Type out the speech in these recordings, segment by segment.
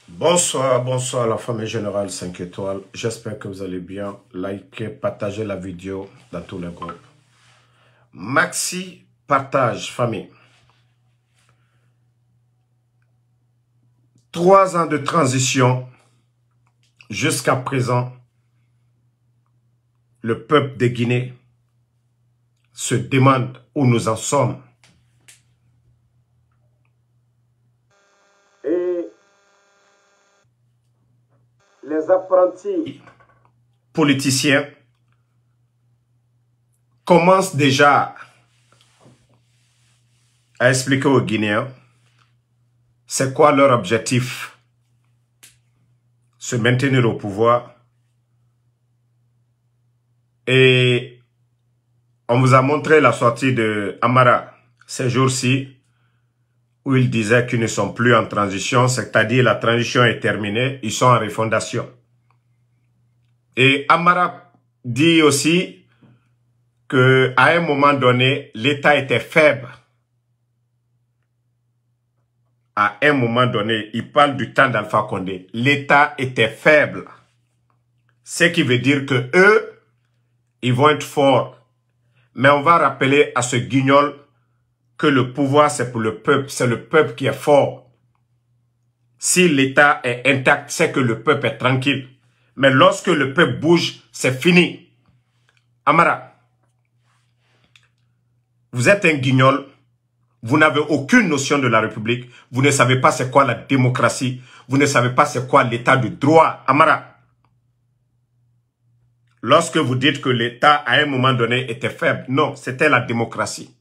Bonsoir, bonsoir la famille générale 5 étoiles. J'espère que vous allez bien. Likez, partagez la vidéo dans tous les groupes. Maxi partage, famille. 3 ans de transition. Jusqu'à présent, le peuple de Guinée se demande où nous en sommes. Et les apprentis politiciens commencent déjà à expliquer aux Guinéens c'est quoi leur objectif, se maintenir au pouvoir. Et on vous a montré la sortie de Amara ces jours-ci, où il disait qu'ils ne sont plus en transition, c'est-à-dire la transition est terminée, ils sont en refondation. Et Amara dit aussi qu'à un moment donné, l'État était faible. À un moment donné, il parle du temps d'Alpha Condé. L'État était faible. Ce qui veut dire que eux, ils vont être forts. Mais on va rappeler à ce guignol que le pouvoir, c'est pour le peuple. C'est le peuple qui est fort. Si l'État est intact, c'est que le peuple est tranquille. Mais lorsque le peuple bouge, c'est fini. Amara, vous êtes un guignol. Vous n'avez aucune notion de la République. Vous ne savez pas c'est quoi la démocratie. Vous ne savez pas c'est quoi l'état de droit. Amara, lorsque vous dites que l'État, à un moment donné, était faible, non, c'était la démocratie.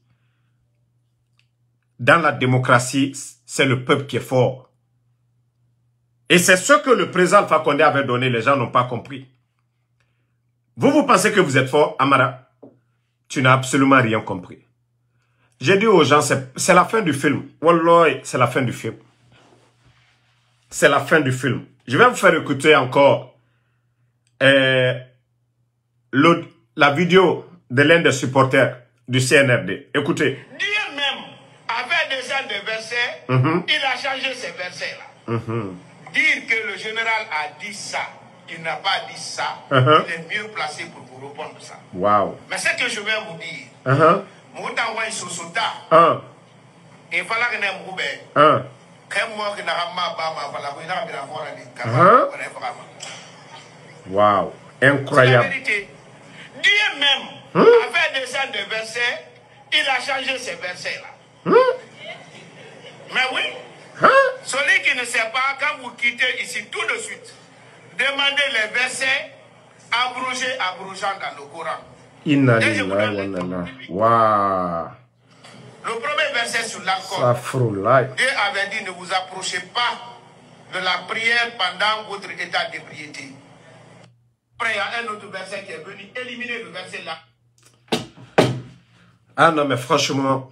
Dans la démocratie, c'est le peuple qui est fort. Et c'est ce que le président Alpha Condé avait donné, les gens n'ont pas compris. Vous pensez que vous êtes fort, Amara? Tu n'as absolument rien compris. J'ai dit aux gens, c'est la fin du film. Wallah, c'est la fin du film. C'est la fin du film. Je vais vous faire écouter encore la vidéo de l'un des supporters du CNRD. Écoutez. Dieu même avait déjà des versets, il a changé ces versets-là. Dire que le général a dit ça, il n'a pas dit ça, il est mieux placé pour vous répondre ça. Wow. Mais ce que je vais vous dire, il fallait que nous wow. Incroyable. Dieu même avait déjà des versets, il a changé ces versets-là. Mais oui, celui qui ne sait pas, quand vous quittez ici tout de suite, demandez les versets abrogeant dans le Coran. Inna lillahi wa inna ilaihi. Wow. Le premier verset sur l'accord, Dieu avait dit ne vous approchez pas de la prière pendant votre état d'ébriété. Après, il y a un autre verset qui est venu éliminer le verset là. Ah non, mais franchement,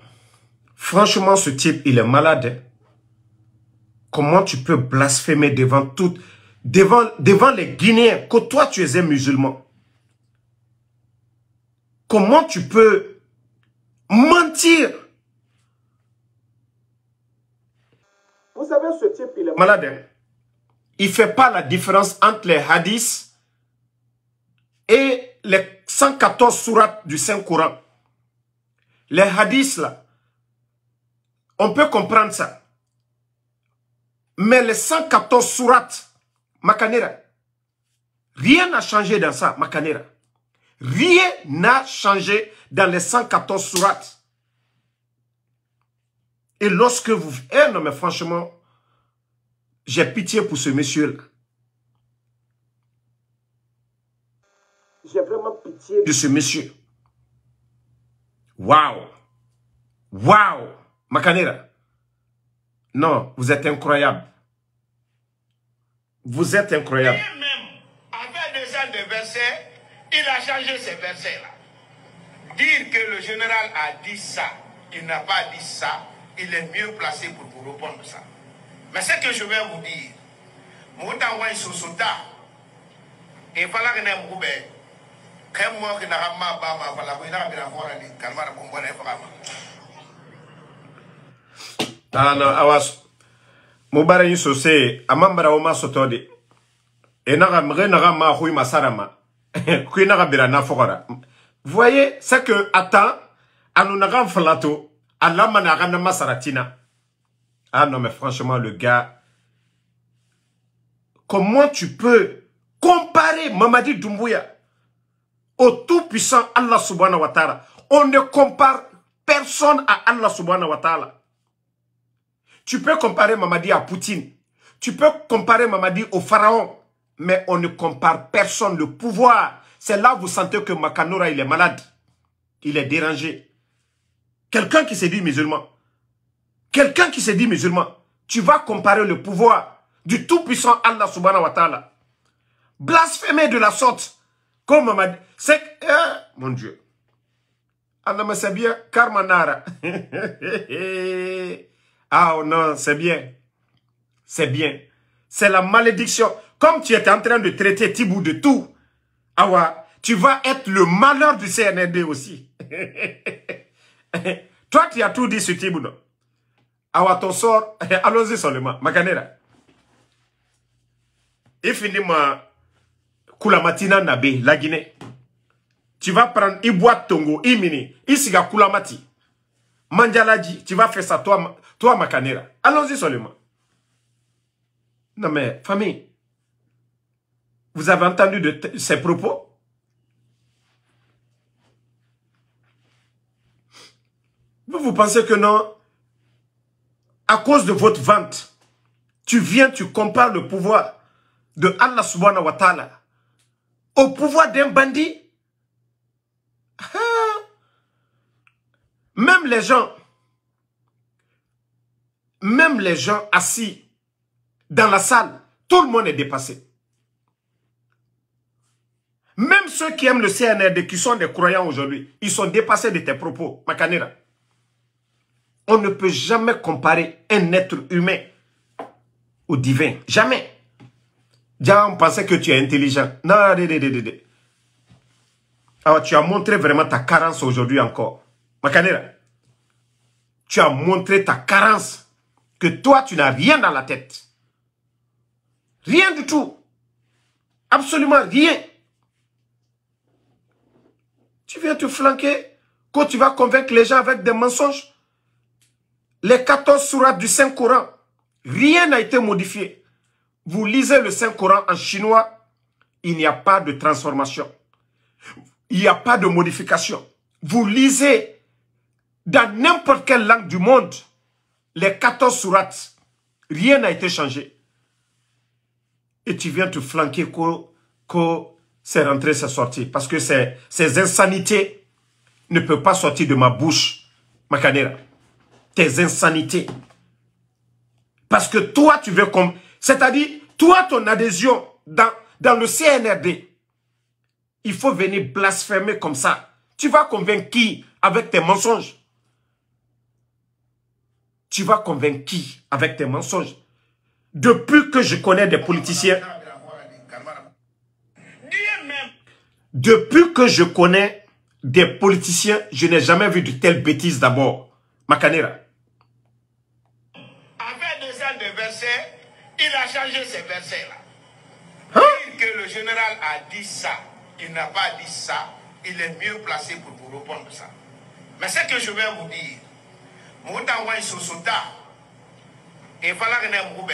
ce type, il est malade. Comment tu peux blasphémer devant les Guinéens, que toi tu es un musulman? Comment tu peux mentir? Vous savez, ce type, il est malade. Il ne fait pas la différence entre les hadiths et les 114 sourates du Saint-Coran. Les hadiths, là, on peut comprendre ça. Mais les 114 sourates, Makanera, rien n'a changé dans ça, Makanera. Rien n'a changé dans les 114 sourates. Et lorsque vous... Eh non, mais franchement, j'ai pitié pour ce monsieur-là. J'ai vraiment pitié de ce monsieur. Waouh! Waouh! Makanera. Non, vous êtes incroyable. Vous êtes incroyable. Dieu même avait déjà des versets, il a changé ces versets-là. Dire que le général a dit ça, il n'a pas dit ça, il est mieux placé pour vous répondre ça. Mais ce que je vais vous dire, il fallait que nous ah non, Awas. Mobara Yusose, Amambara Oma Sotode. Et naga ma hui masarama. Kui naga birana fokora. Vous voyez, c'est que, attends, anunaga falato, alamanaga na masaratina. Ah non, mais franchement, le gars, comment tu peux comparer Mamadi Doumbouya au tout-puissant Allah subhanahu wa ta'ala? On ne compare personne à Allah subhanahu wa ta'ala. Tu peux comparer Mamadi à Poutine. Tu peux comparer Mamadi au pharaon. Mais on ne compare personne. Le pouvoir, c'est là où vous sentez que Makanora, il est malade. Il est dérangé. Quelqu'un qui se dit musulman. Quelqu'un qui se dit musulman. Tu vas comparer le pouvoir du tout-puissant Allah subhanahu wa ta'ala. Blasphémer de la sorte. Comme Mamadi. C'est... mon Dieu. Allah me sait bien. Karmanara. Ah oh non, c'est bien. C'est bien. C'est la malédiction. Comme tu étais en train de traiter Tibou de tout, Awa, tu vas être le malheur du CNRD aussi. Toi, tu as tout dit sur Tibou, non? Awa, ton sort, allons-y seulement. Makanera. Et finit ma Koulamatina Nabe, la Guinée. Tu vas prendre Iboua Tongo, Imini, Isiga Koulamati. Mandjalaji, tu vas faire ça, toi Makanera. Allons-y seulement. Non mais, famille, vous avez entendu de ces propos? Vous pensez que non? À cause de votre vente, tu viens, tu compares le pouvoir de Allah subhanahu wa ta'ala au pouvoir d'un bandit? Même les gens assis dans la salle, tout le monde est dépassé. Même ceux qui aiment le CNRD, qui sont des croyants aujourd'hui, ils sont dépassés de tes propos, Makanera. On ne peut jamais comparer un être humain au divin. Jamais. Déjà, on pensait que tu es intelligent. Non, alors, tu as montré vraiment ta carence aujourd'hui encore. Makanera, tu as montré ta carence. Que toi, tu n'as rien dans la tête. Rien du tout. Absolument rien. Tu viens te flanquer quand tu vas convaincre les gens avec des mensonges. Les 14 sourates du Saint-Coran, rien n'a été modifié. Vous lisez le Saint-Coran en chinois, il n'y a pas de transformation. Il n'y a pas de modification. Vous lisez dans n'importe quelle langue du monde, les 14 sourates, rien n'a été changé. Et tu viens te flanquer que c'est rentré, c'est sorti. Parce que ces insanités ne peuvent pas sortir de ma bouche, Makanera. Tes insanités. Parce que toi, tu veux comme... C'est-à-dire, toi, ton adhésion dans le CNRD, il faut venir blasphémer comme ça. Tu vas convaincre qui avec tes mensonges? Tu vas convaincre qui avec tes mensonges? Depuis que je connais des politiciens... Depuis que je connais des politiciens, je n'ai jamais vu de telles bêtises d'abord. Makanera. Avec 2 ans de versets, il a changé ces versets-là. Hein? Dire que le général a dit ça, il n'a pas dit ça, il est mieux placé pour vous répondre ça. Mais ce que je vais vous dire, Moutanwa Isosota, et voilà que nous avons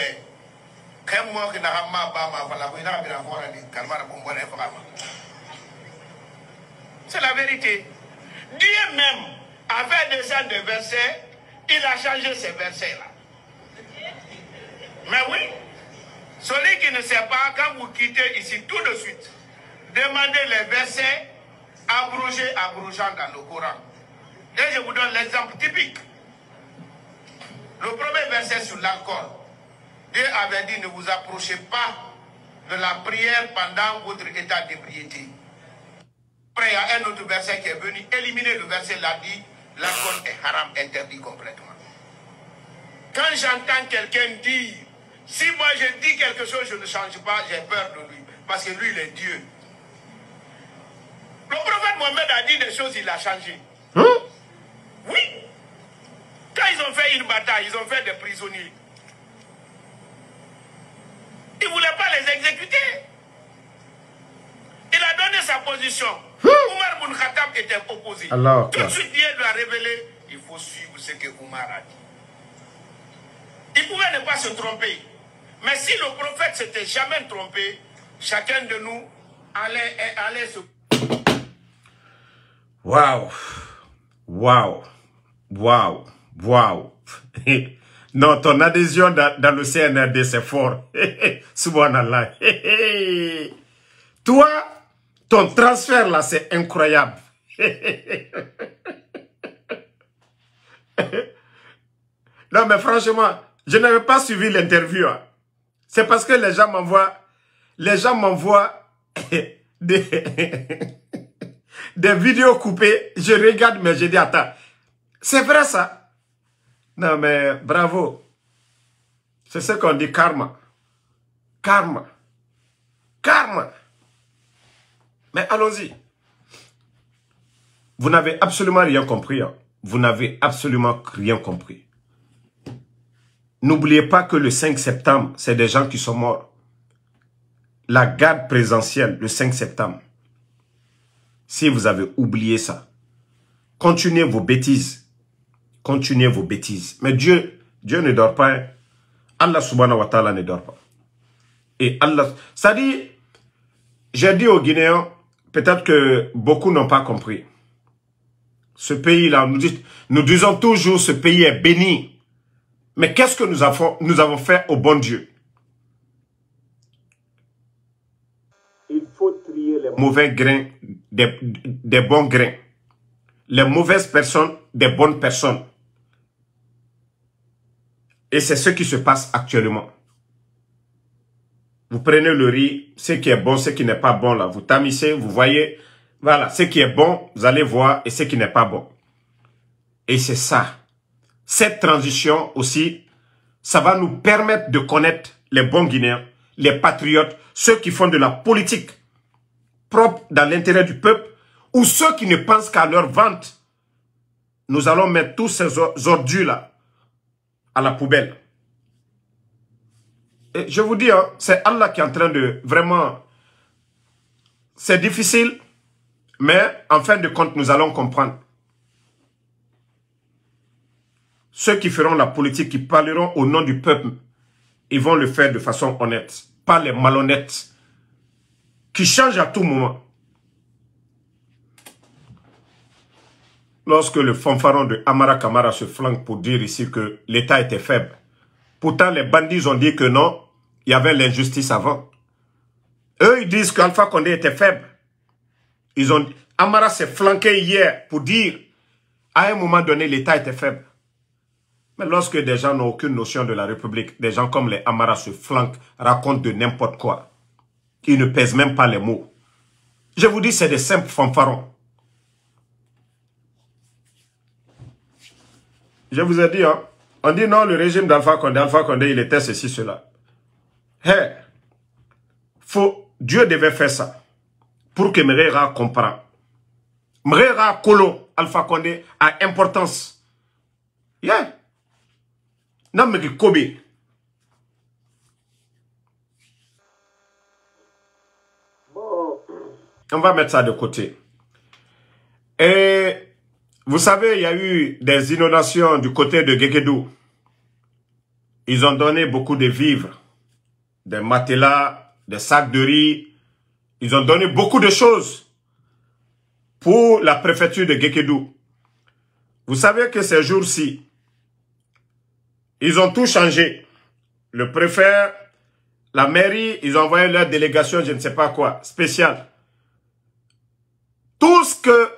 c'est la vérité. Dieu même, avec 2 ans de versets, il a changé ces versets-là. Mais oui, celui qui ne sait pas, quand vous quittez ici tout de suite, demandez les versets abrogeant dans le Coran. Et je vous donne l'exemple typique. Le premier verset sur l'alcool. Dieu avait dit, ne vous approchez pas de la prière pendant votre état d'ébriété. Après, il y a un autre verset qui est venu éliminer le verset, l'a dit, l'alcool est haram, interdit complètement. Quand j'entends quelqu'un dire, si moi je dis quelque chose, je ne change pas, j'ai peur de lui, parce que lui, il est Dieu. Le prophète Mohammed a dit des choses, il a changé. Hein? Oui. Quand ils ont fait une bataille, ils ont fait des prisonniers. exécuté. Il a donné sa position. Omar Ibn Khattab était opposé. Alors, tout de suite, Dieu lui a révélé, il faut suivre ce que Omar a dit. Il pouvait ne pas se tromper. Mais si le prophète s'était jamais trompé, chacun de nous allait se... Waouh. Waouh. Waouh. Waouh. Non, ton adhésion dans le CNRD, c'est fort. Subhanallah. Toi, ton transfert là, c'est incroyable. Non, mais franchement, je n'avais pas suivi l'interview. Hein. C'est parce que les gens m'envoient des vidéos coupées. Je regarde, mais je dis, attends, c'est vrai ça? Non, mais bravo. C'est ce qu'on dit, karma. Karma. Karma. Mais allons-y. Vous n'avez absolument rien compris. Hein. Vous n'avez absolument rien compris. N'oubliez pas que le 5 septembre, c'est des gens qui sont morts. La garde présidentielle, le 5 septembre. Si vous avez oublié ça, continuez vos bêtises. Continuez vos bêtises. Mais Dieu ne dort pas. Hein. Allah subhanahu wa ta'ala ne dort pas. Et Allah... Ça dit, j'ai dit aux Guinéens, peut-être que beaucoup n'ont pas compris. Ce pays-là, nous disons toujours, ce pays est béni. Mais qu'est-ce que nous avons fait au bon Dieu? Il faut trier les mauvais grains des bons grains. Les mauvaises personnes des bonnes personnes. Et c'est ce qui se passe actuellement. Vous prenez le riz, ce qui est bon, ce qui n'est pas bon là. Vous tamissez, vous voyez, voilà, ce qui est bon, vous allez voir, et ce qui n'est pas bon. Et c'est ça. Cette transition aussi, ça va nous permettre de connaître les bons Guinéens, les patriotes, ceux qui font de la politique propre dans l'intérêt du peuple, ou ceux qui ne pensent qu'à leur vente. Nous allons mettre tous ces ordures-là à la poubelle. Et je vous dis, hein, c'est Allah qui est en train de vraiment... C'est difficile, mais en fin de compte, nous allons comprendre. Ceux qui feront la politique, qui parleront au nom du peuple, ils vont le faire de façon honnête. Pas les malhonnêtes qui changent à tout moment. Lorsque le fanfaron de Amara Kamara se flanque pour dire ici que l'État était faible. Pourtant, les bandits ont dit que non, il y avait l'injustice avant. Eux, ils disent qu'Alpha Condé était faible. Amara s'est flanqué hier pour dire, à un moment donné, l'État était faible. Mais lorsque des gens n'ont aucune notion de la République, des gens comme les Amara se flanquent, racontent de n'importe quoi. Ils ne pèsent même pas les mots. Je vous dis, c'est des simples fanfarons. Je vous ai dit, hein, on dit non, le régime d'Alpha Condé, il était ceci, cela. Hey, Dieu devait faire ça pour que Mrera comprenne. Mrera Kolo, Alpha Condé, a importance. Yeah. Non, mais Kobe. Bon. On va mettre ça de côté. Et vous savez, il y a eu des inondations du côté de Guéguédou. Ils ont donné beaucoup de vivres, des matelas, des sacs de riz. Ils ont donné beaucoup de choses pour la préfecture de Guéguédou. Vous savez que ces jours-ci, ils ont tout changé. Le préfet, la mairie, ils ont envoyé leur délégation, je ne sais pas quoi, spéciale. Tout ce que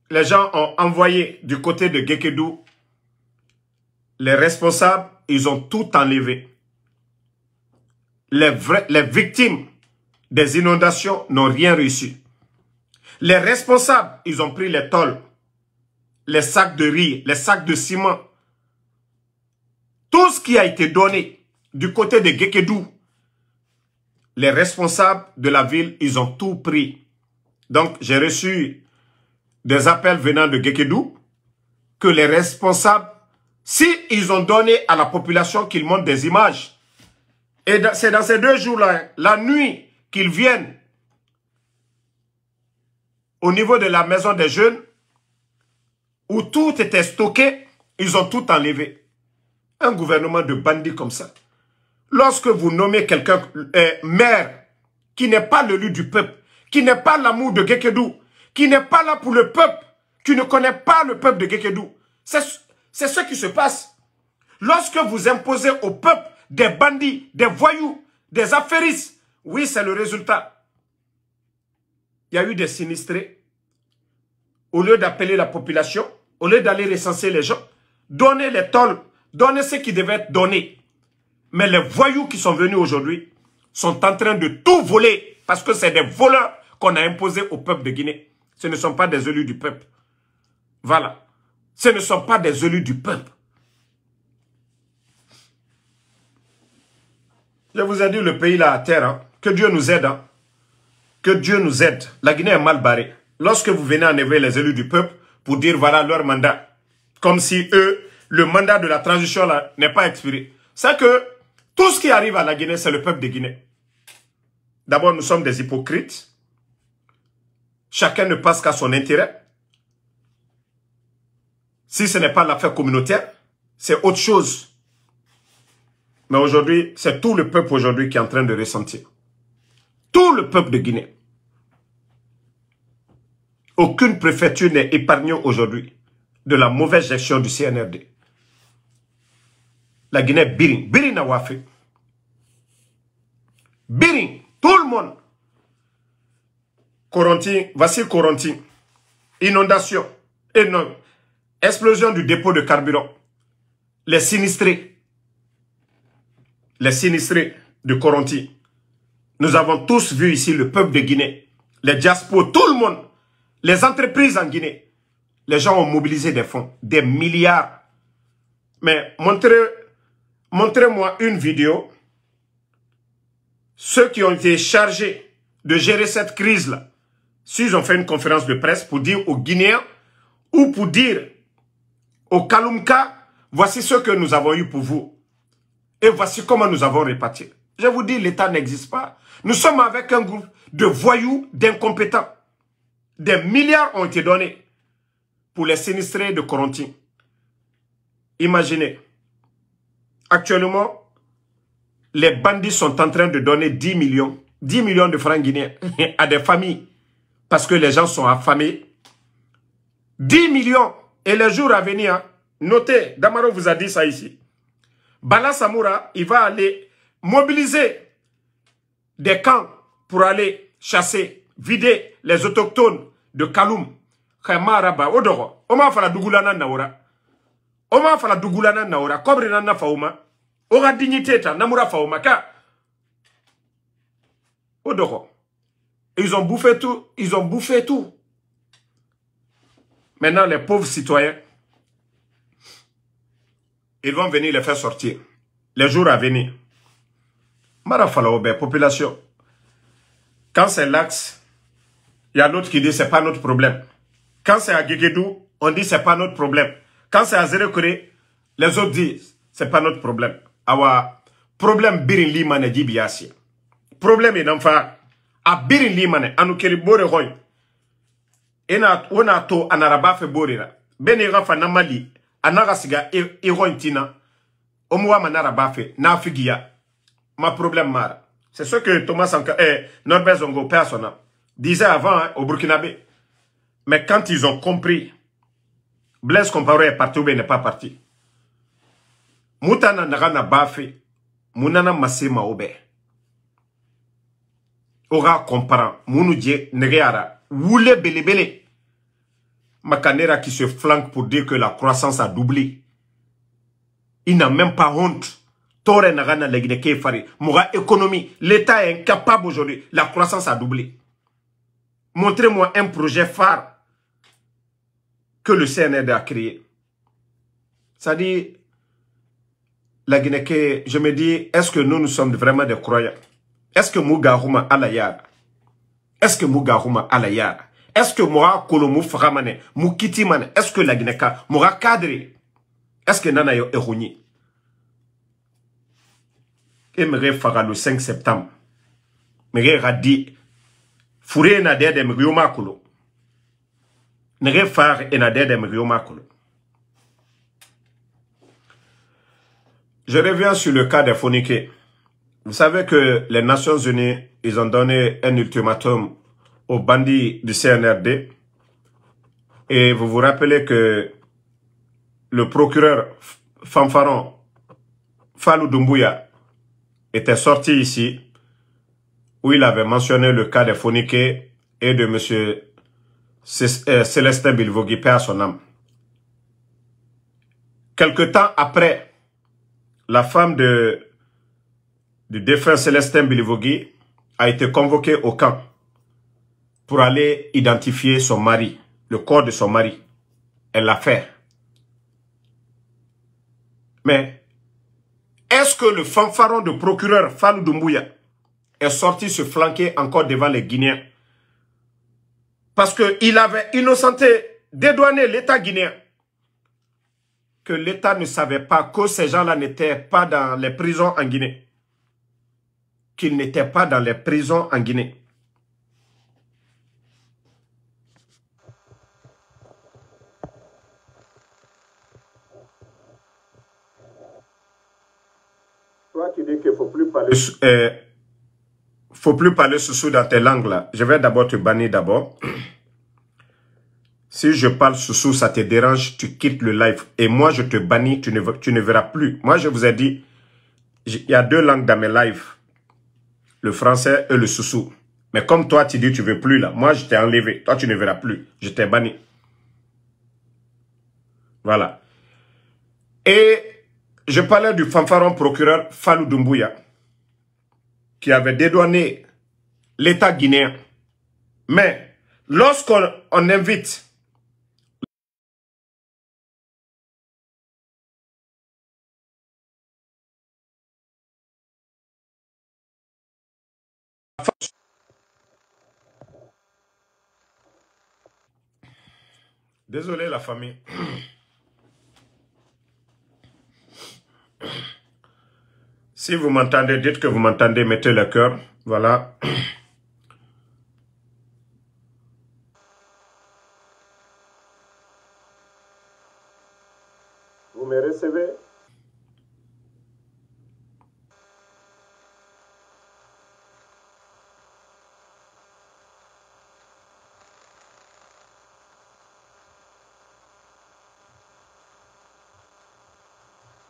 les gens ont envoyé du côté de Guéguédou, les responsables, ils ont tout enlevé. Les victimes des inondations n'ont rien reçu. Les responsables, ils ont pris les tôles, les sacs de riz, les sacs de ciment. Tout ce qui a été donné du côté de Guéguédou, les responsables de la ville, ils ont tout pris. Donc, j'ai reçu des appels venant de Guéguédou que les responsables, si ils ont donné à la population qu'ils montrent des images, Et c'est dans ces 2 jours-là, la nuit, qu'ils viennent au niveau de la maison des jeunes, où tout était stocké, ils ont tout enlevé. Un gouvernement de bandits comme ça. Lorsque vous nommez quelqu'un maire, qui n'est pas l'élu du peuple, qui n'est pas l'amour de Gekedou, qui n'est pas là pour le peuple, qui ne connaît pas le peuple de Gekedou, c'est ce qui se passe. Lorsque vous imposez au peuple des bandits, des voyous, des affairistes, oui, c'est le résultat. Il y a eu des sinistrés. Au lieu d'appeler la population, au lieu d'aller recenser les gens, donner les tôles, donner ce qui devait être donné. Mais les voyous qui sont venus aujourd'hui sont en train de tout voler parce que c'est des voleurs qu'on a imposés au peuple de Guinée. Ce ne sont pas des élus du peuple. Voilà. Ce ne sont pas des élus du peuple. Je vous ai dit, le pays là à terre, hein, que Dieu nous aide. Hein. Que Dieu nous aide. La Guinée est mal barrée. Lorsque vous venez enlever les élus du peuple pour dire voilà leur mandat, comme si eux, le mandat de la transition là n'est pas expiré. C'est que tout ce qui arrive à la Guinée, c'est le peuple de Guinée. D'abord, nous sommes des hypocrites. Chacun ne passe qu'à son intérêt. Si ce n'est pas l'affaire communautaire, c'est autre chose. Mais aujourd'hui, c'est tout le peuple aujourd'hui qui est en train de ressentir. Tout le peuple de Guinée. Aucune préfecture n'est épargnée aujourd'hui de la mauvaise gestion du CNRD. La Guinée, Biring. Biring n'a pas fait. Biring, tout le monde. Corentin, voici Corentin. Inondation énorme. Explosion du dépôt de carburant. Les sinistrés. Les sinistrés de Corentin. Nous avons tous vu ici le peuple de Guinée. Les diasporas, tout le monde. Les entreprises en Guinée. Les gens ont mobilisé des fonds. Des milliards. Mais montrez-moi une vidéo. Ceux qui ont été chargés de gérer cette crise-là, s'ils ont fait une conférence de presse pour dire aux Guinéens ou pour dire aux Kalumka, voici ce que nous avons eu pour vous. Et voici comment nous avons réparti. Je vous dis, l'État n'existe pas. Nous sommes avec un groupe de voyous, d'incompétents. Des milliards ont été donnés pour les sinistrés de Corentin. Imaginez. Actuellement, les bandits sont en train de donner 10 millions de francs guinéens à des familles parce que les gens sont affamés. 10 millions. Et les jours à venir, hein, notez, Damaro vous a dit ça ici. Bala Samoura, il va aller mobiliser des camps pour aller chasser, vider les autochtones de Kaloum. Khamaraba, Odoro. Oma fala dugulana naora. Oma fala dugulana naora. Kobrina na fauma. Ora dignité ta namura fauma ka. Odoro. Ils ont bouffé tout. Ils ont bouffé tout. Maintenant, les pauvres citoyens, ils vont venir les faire sortir. Les jours à venir. Marafalaobe, population. Quand c'est l'axe, il y a l'autre qui dit c'est pas notre problème. Quand c'est à Gekedou, on dit c'est pas notre problème. Quand c'est à Zérekoré, les autres disent c'est pas notre problème. Awa, problème birin limane di biasi. Problème est d'enfant. A birin limane, anukeli bore roy. Ena, ona to anaraba fe borira. Bene rafa namali, anarasiga irointina. Omwa manaraba fe, na figia. Ma problème mara. C'est ce que Thomas Sankara, Norbert Zongo, personne, disait avant hein, au Burkinabé. Mais quand ils ont compris, Blaise Compaoré est parti ou bien n'est pas parti. Moutana Narana Bafé, Mounana Massema Obe. Ora comprend, Mounoudje Nereara, Woule Belebele. Makanera qui se flanque pour dire que la croissance a doublé. Il n'a même pas honte. Tore Narana Legneke Fari. Moura économie. L'État est incapable aujourd'hui. La croissance a doublé. Montrez-moi un projet phare que le CNRD a créé. Ça dit, la Guinée, je me dis, est-ce que nous sommes vraiment des croyants? Est-ce que Mougarouma Alayar? Est-ce que Mougarouma Alayar? Est-ce que Moura Kolomou Framane, Moukitimane, est-ce que la Guinée, Moura Kadri? Est-ce que Nana Yo Erouni? et me fera le 5 septembre. Me radi fourré na de me riomakulo. Ne far et na de me riomakulo. Je reviens sur le cas des Fonike. Vous savez que les Nations Unies, ils ont donné un ultimatum aux bandits du CNRD. Et vous vous rappelez que le procureur Fanfaron Fallou Doumbouya était sorti ici où il avait mentionné le cas des Fonike et de M. Célestin Bilvogui, paix à son âme. Quelque temps après, la femme du défunt Célestin Bilvogui a été convoquée au camp pour aller identifier son mari, le corps de son mari. Elle l'a fait. Mais est-ce que le fanfaron de procureur Fallou Doumbouya est sorti se flanquer encore devant les Guinéens? Parce qu'il avait innocenté, dédouané l'État guinéen. Que l'État ne savait pas que ces gens-là n'étaient pas dans les prisons en Guinée. Qu'ils n'étaient pas dans les prisons en Guinée. Toi qui dis qu'il ne faut plus parler... faut plus parler sous dans tes langues là. Je vais d'abord te bannir d'abord. Si je parle sous ça te dérange, tu quittes le live. Et moi, je te bannis, tu ne verras plus. Moi, je vous ai dit, il y a 2 langues dans mes lives. Le français et le sous. Mais comme toi, tu dis tu veux plus là. Moi, je t'ai enlevé. Toi, tu ne verras plus. Je t'ai banni. Voilà. Et je parlais du fanfaron procureur Fallou Doumbouya qui avait dédouané l'État guinéen. Mais lorsqu'on invite désolé la famille. Si vous m'entendez, dites que vous m'entendez, mettez le cœur. Voilà. Vous me recevez?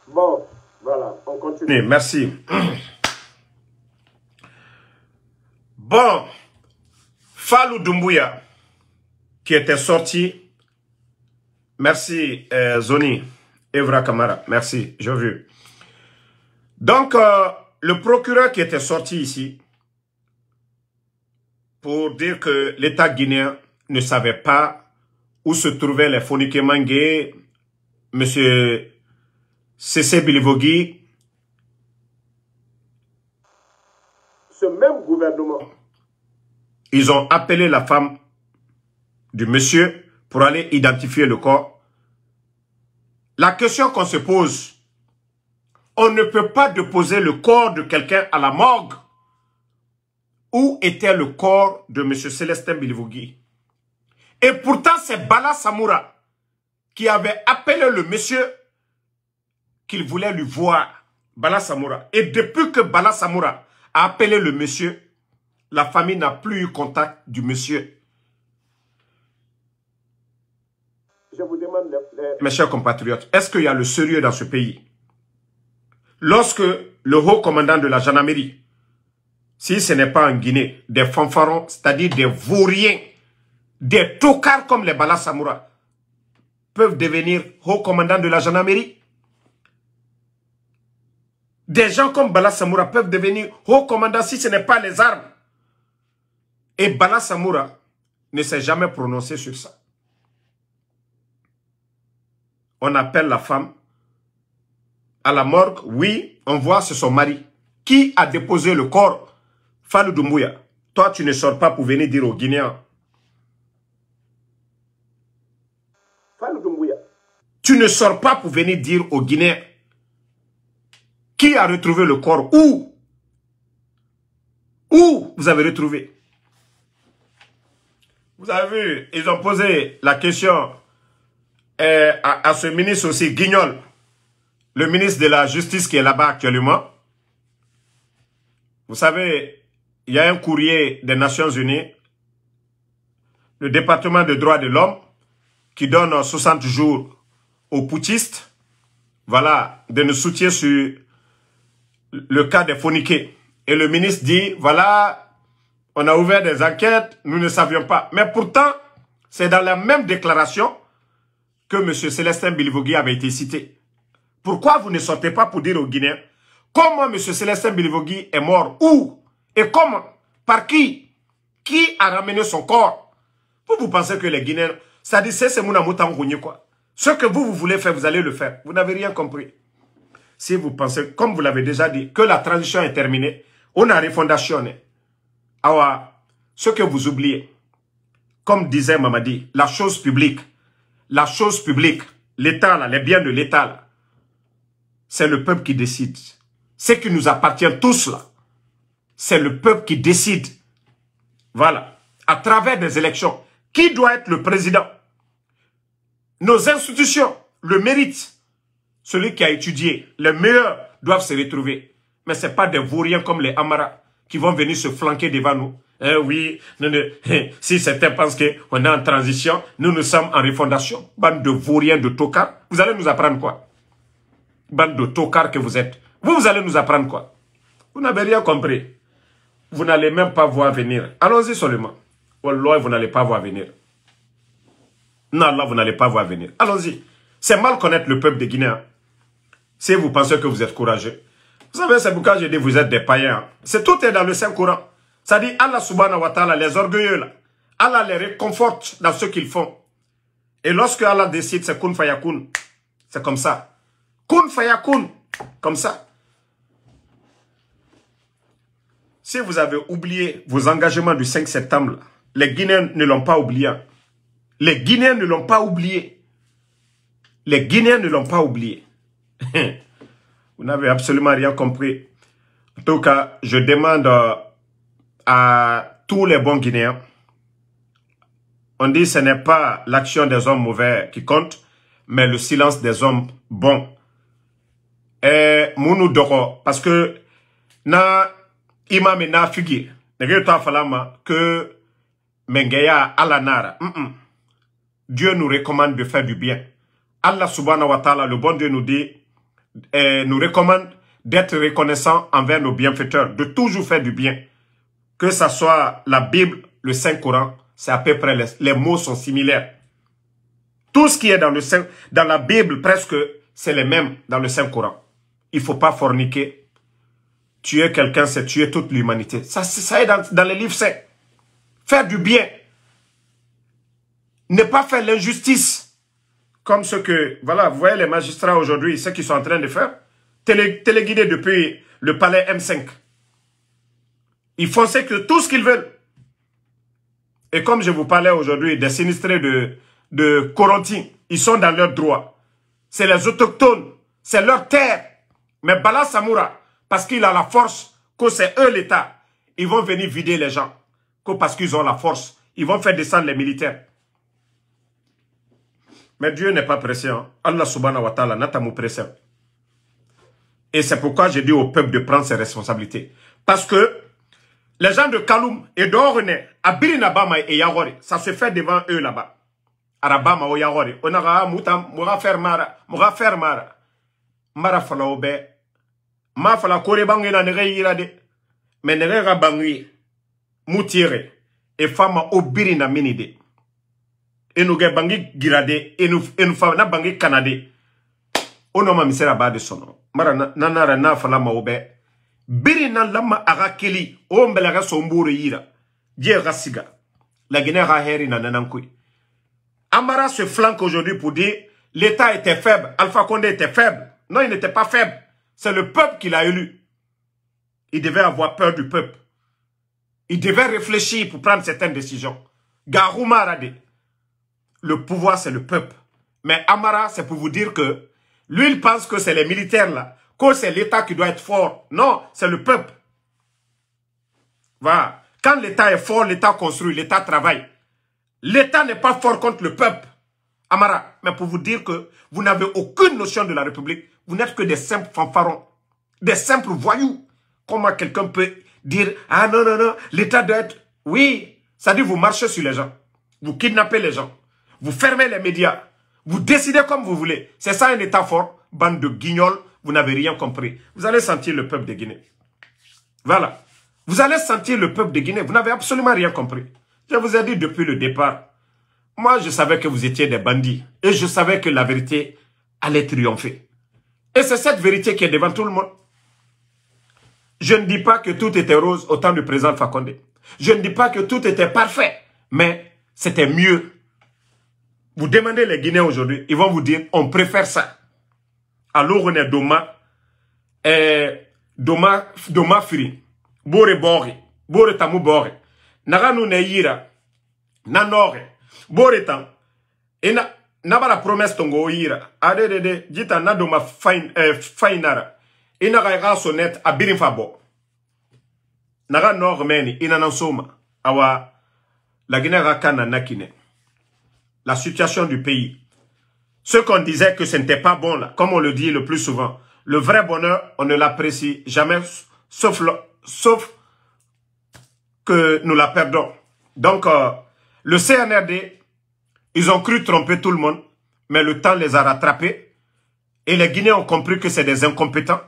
Bon, voilà, on continue. Merci. Bon, Fallou Doumbouya, qui était sorti. Merci, Zoni, Evra Kamara. Merci, j'ai vu. Donc, le procureur qui était sorti ici pour dire que l'État guinéen ne savait pas où se trouvaient les Fonike Mangué, M. C.C. Bilvogui, ce même gouvernement, ils ont appelé la femme du monsieur pour aller identifier le corps. La question qu'on se pose, on ne peut pas déposer le corps de quelqu'un à la morgue. Où était le corps de M. Célestin Bilvogui? Et pourtant, c'est Bala Samoura qui avait appelé le monsieur qu'il voulait lui voir. Bala Samoura. Et depuis que Bala Samoura a appelé le monsieur, la famille n'a plus eu contact du monsieur. Je vous demande, mes chers compatriotes, est-ce qu'il y a le sérieux dans ce pays? Lorsque le haut commandant de la gendarmerie, si ce n'est pas en Guinée, des fanfarons, c'est-à-dire des vauriens, des tocards comme les Bala Samoura, peuvent devenir haut commandant de la gendarmerie? Des gens comme Bala Samoura peuvent devenir haut commandant si ce n'est pas les armes. Et Bala Samoura ne s'est jamais prononcé sur ça. On appelle la femme à la morgue. Oui, on voit c'est son mari. Qui a déposé le corps? Fallou Doumbouya. Toi, tu ne sors pas pour venir dire aux Guinéens. Fallou Doumbouya. Tu ne sors pas pour venir dire aux Guinéens. Qui a retrouvé le corps? Où? Où vous avez retrouvé? Vous avez vu, ils ont posé la question à ce ministre aussi, Guignol, le ministre de la Justice qui est là-bas actuellement. Vous savez, il y a un courrier des Nations Unies, le département des droits de l'homme, qui donne 60 jours aux putschistes, voilà, de nous soutenir sur le cas des phoniqués. Et le ministre dit, voilà, on a ouvert des enquêtes, nous ne savions pas. Mais pourtant, c'est dans la même déclaration que M. Célestin Bilivogui avait été cité. Pourquoi vous ne sortez pas pour dire aux Guinéens comment M. Célestin Bilivogui est mort? Où? Et comment? Par qui? Qui a ramené son corps? Vous pensez que les Guinéens... Ça dit, c'est quoi. Ce que vous voulez faire, vous allez le faire. Vous n'avez rien compris. Si vous pensez, comme vous l'avez déjà dit, que la transition est terminée, on a refondation. Alors, ce que vous oubliez, comme disait Mamadi, la chose publique, l'État, les biens de l'État, c'est le peuple qui décide. Ce qui nous appartient tous là, c'est le peuple qui décide. Voilà. À travers des élections. Qui doit être le président? Nos institutions le méritent. Celui qui a étudié, les meilleurs doivent se retrouver. Mais ce n'est pas des vauriens comme les Amara qui vont venir se flanquer devant nous. Oui, si certains pensent qu'on est en transition, nous sommes en refondation. Bande de vauriens, de tocards. Vous allez nous apprendre quoi? Bande de tocards que vous êtes. Vous allez nous apprendre quoi? Vous n'avez rien compris. Vous n'allez même pas voir venir. Allons-y seulement. Wallah, vous n'allez pas voir venir. Non, Allah, vous n'allez pas voir venir. Allons-y. C'est mal connaître le peuple des Guinéens. Si vous pensez que vous êtes courageux. Vous savez, c'est pourquoi je dis vous êtes des païens. C'est tout est dans le Saint-Coran. Ça dit Allah subhanahu wa ta'ala, les orgueilleux là. Allah les réconforte dans ce qu'ils font. Et lorsque Allah décide, c'est kun fayakun. C'est comme ça. Kun fayakun. Comme ça. Si vous avez oublié vos engagements du 5 septembre, les Guinéens ne l'ont pas oublié. Les Guinéens ne l'ont pas oublié. Les Guinéens ne l'ont pas oublié. Vous n'avez absolument rien compris. En tout cas, je demande à tous les bons Guinéens. On dit que ce n'est pas l'action des hommes mauvais qui compte, mais le silence des hommes bons. Et Mounou Doro, parce que na imam et na figi, que Mengeya Alanara. Dieu nous recommande de faire du bien. Allah subhanahu wa ta'ala, le bon Dieu nous dit, nous recommande d'être reconnaissant envers nos bienfaiteurs, de toujours faire du bien. Que ça soit la Bible, le Saint-Coran, c'est à peu près, les mots sont similaires. Tout ce qui est dans la Bible, presque, c'est les mêmes dans le Saint-Coran. Il ne faut pas forniquer. Tuer quelqu'un, c'est tuer toute l'humanité. Ça est dans les livres saints. Faire du bien. Ne pas faire l'injustice. Comme ce que, voilà, vous voyez les magistrats aujourd'hui, ce qu'ils sont en train de faire. Téléguidés depuis le palais M5. Ils font tout ce qu'ils veulent. Et comme je vous parlais aujourd'hui des sinistrés de Corentin, ils sont dans leurs droits. C'est les autochtones, c'est leur terre. Mais Bala Samoura, parce qu'il a la force, que c'est eux l'État, ils vont venir vider les gens. Que parce qu'ils ont la force, ils vont faire descendre les militaires. Mais Dieu n'est pas pressé. Hein? Allah subhanahu wa ta'ala n'a pas pressé. Et c'est pourquoi j'ai dit au peuple de prendre ses responsabilités. Parce que les gens de Kaloum et d'Orne, à Birinabama et Yagori, ça se fait devant eux là-bas. Arabama ou Yagori. On a moutam, moura faire mara. Mara fala obe. Ma fala kore bangi na nere yirade. Mais nere rabangi. Moutire. Et fama obirina minide. Et nous bangi girade. Et nous fama bangi kanade. Onoma misera ba de sono. Mara nanara na fala ma obe. Birina lama arakeli. O mbelaga somburu yira. Dje rasiga. La Guinée heri na nanankui. Amara se flanque aujourd'hui pour dire l'État était faible. Alpha Condé était faible. Non, il n'était pas faible. C'est le peuple qui l'a élu. Il devait avoir peur du peuple. Il devait réfléchir pour prendre certaines décisions. Garouma Arade. Le pouvoir, c'est le peuple. Mais Amara, c'est pour vous dire que lui, il pense que c'est les militaires là. Que c'est l'État qui doit être fort. Non, c'est le peuple. Voilà. Quand l'État est fort, l'État construit, l'État travaille. L'État n'est pas fort contre le peuple. Amara, mais pour vous dire que vous n'avez aucune notion de la République, vous n'êtes que des simples fanfarons, des simples voyous. Comment quelqu'un peut dire, ah non, non, non, l'État doit être... Oui, ça dit vous marchez sur les gens, vous kidnappez les gens, vous fermez les médias, vous décidez comme vous voulez. C'est ça un État fort, bande de guignols, vous n'avez rien compris. Vous allez sentir le peuple de Guinée. Voilà. Vous allez sentir le peuple de Guinée, vous n'avez absolument rien compris. Je vous ai dit depuis le départ, moi je savais que vous étiez des bandits et je savais que la vérité allait triompher. Et c'est cette vérité qui est devant tout le monde. Je ne dis pas que tout était rose au temps du président Alpha Condé. Je ne dis pas que tout était parfait, mais c'était mieux. Vous demandez les Guinéens aujourd'hui, ils vont vous dire, on préfère ça. Alors on est Doma Firi, Bore Bori, Bore Tamu Bori, Naganu Neira, Nanore, Bore Tam, et Nabara promesse Tongo Ira, Adede, Jita Nadoma Fainara, et Nagara Sonnet à Birinfabo. Naga Nord Meni, Inanansoma, Awa, la Guinée Rakana Nakine. La situation du pays. Ceux qu'on disait que ce n'était pas bon là, comme on le dit le plus souvent, le vrai bonheur, on ne l'apprécie jamais, sauf que nous la perdons. Donc, le CNRD, ils ont cru tromper tout le monde, mais le temps les a rattrapés. Et les Guinéens ont compris que c'est des incompétents,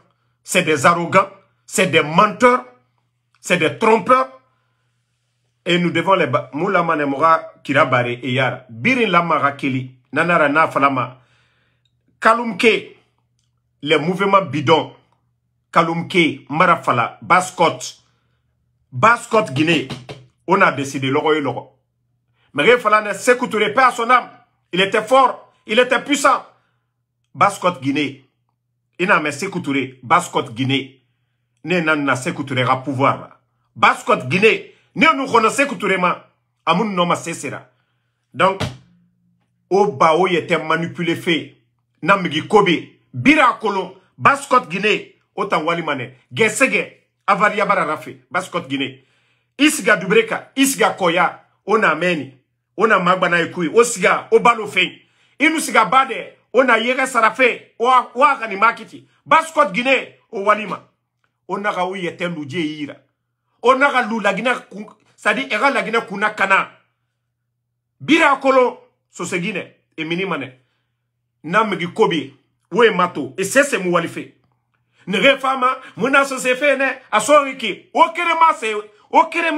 c'est des arrogants, c'est des menteurs, c'est des trompeurs. Et nous devons les battre. Moula Manemora, Kirabare et Yara. Birin Lamara Keli, Nanara Nafalama. Kalumke, les mouvements bidons. Kalumke, Marafala, Baskot. Baskot Guinée. On a décidé, l'oro et l'oro. Mais il fallait ne s'écouter pas à son âme. Il était fort, il était puissant. Baskot Guinée. Il n'a pas s'écouter. Baskot Guinée. Ne n'a s'écouter à pouvoir. Baskot Guinée. Nous nous connaissons couturément. Amoun noma sesera. Donc, au bao était manipulé fait. Namigi Kobe, Bira Kolon, Baskot Guinée, Otan Walimane, Gesege, Avaria Bararafe, Baskot Guinée. Isga Dubreka, Isga Koya, Ona Meni, Ona Magbana Ekui, Osiga, Obalo Fe. Inusiga Bade, Ona Yere Sarafe, Ouagani Makiti, Baskot Guinée, O Walima. Ona Raoui était Loudje Ira. On a lu la Guinée, c'est-à-dire era la Guinée kuna kana. Bira kolo so se Guinée et minimane. Namgi kobi we mato et c'est moualife. Ne refama muna so se fait ne asoriki o kerema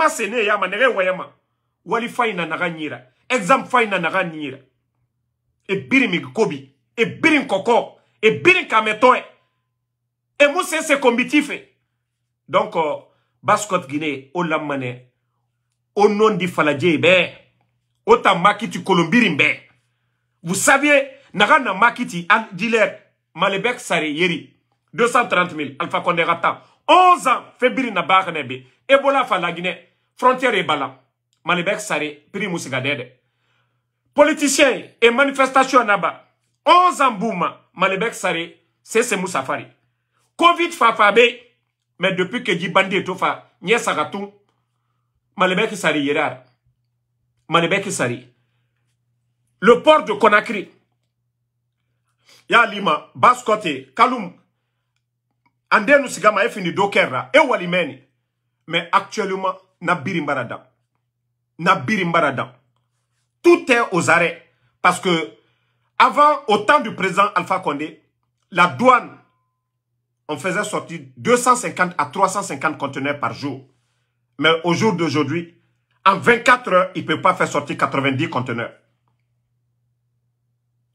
se ne yama ne wayama. Walifa ina naganyira. Exemple fa ina naganyira. Et birimi kobi et birin koko et birin kametoe. Et moi c'est combitif. Donc Baskot Guinée, au lamane, au nom di faladje be, au ta makiti kolombirimbe. Vous saviez, Nagana makiti, al dealer, Malebek Sari Yeri, 230 000, Alpha Condé Rata, 11 ans, Febiri Nabaranebe, Ebola Fala Guinée, frontière et Bala, Malebek Sari, Primusigadede. Politiciens et manifestations Naba, 11 ans Bouma, Malebek Sari, c'est Moussafari. Covid Fafabe, mais depuis que Djibandi est au fa, Nye Saratou, Malebek Sari Yerar. Malebek Sari. Le port de Conakry. Ya Lima, Baskote, Kaloum. Andenu Sigama est fini Dokera, et Walimeni. Mais actuellement, Nabirimbaradam. Nabirimbaradam. Tout est aux arrêts. Parce que, avant, au temps du président Alpha Condé, la douane, on faisait sortir 250 à 350 conteneurs par jour. Mais au jour d'aujourd'hui, en 24 heures, il ne peut pas faire sortir 90 conteneurs.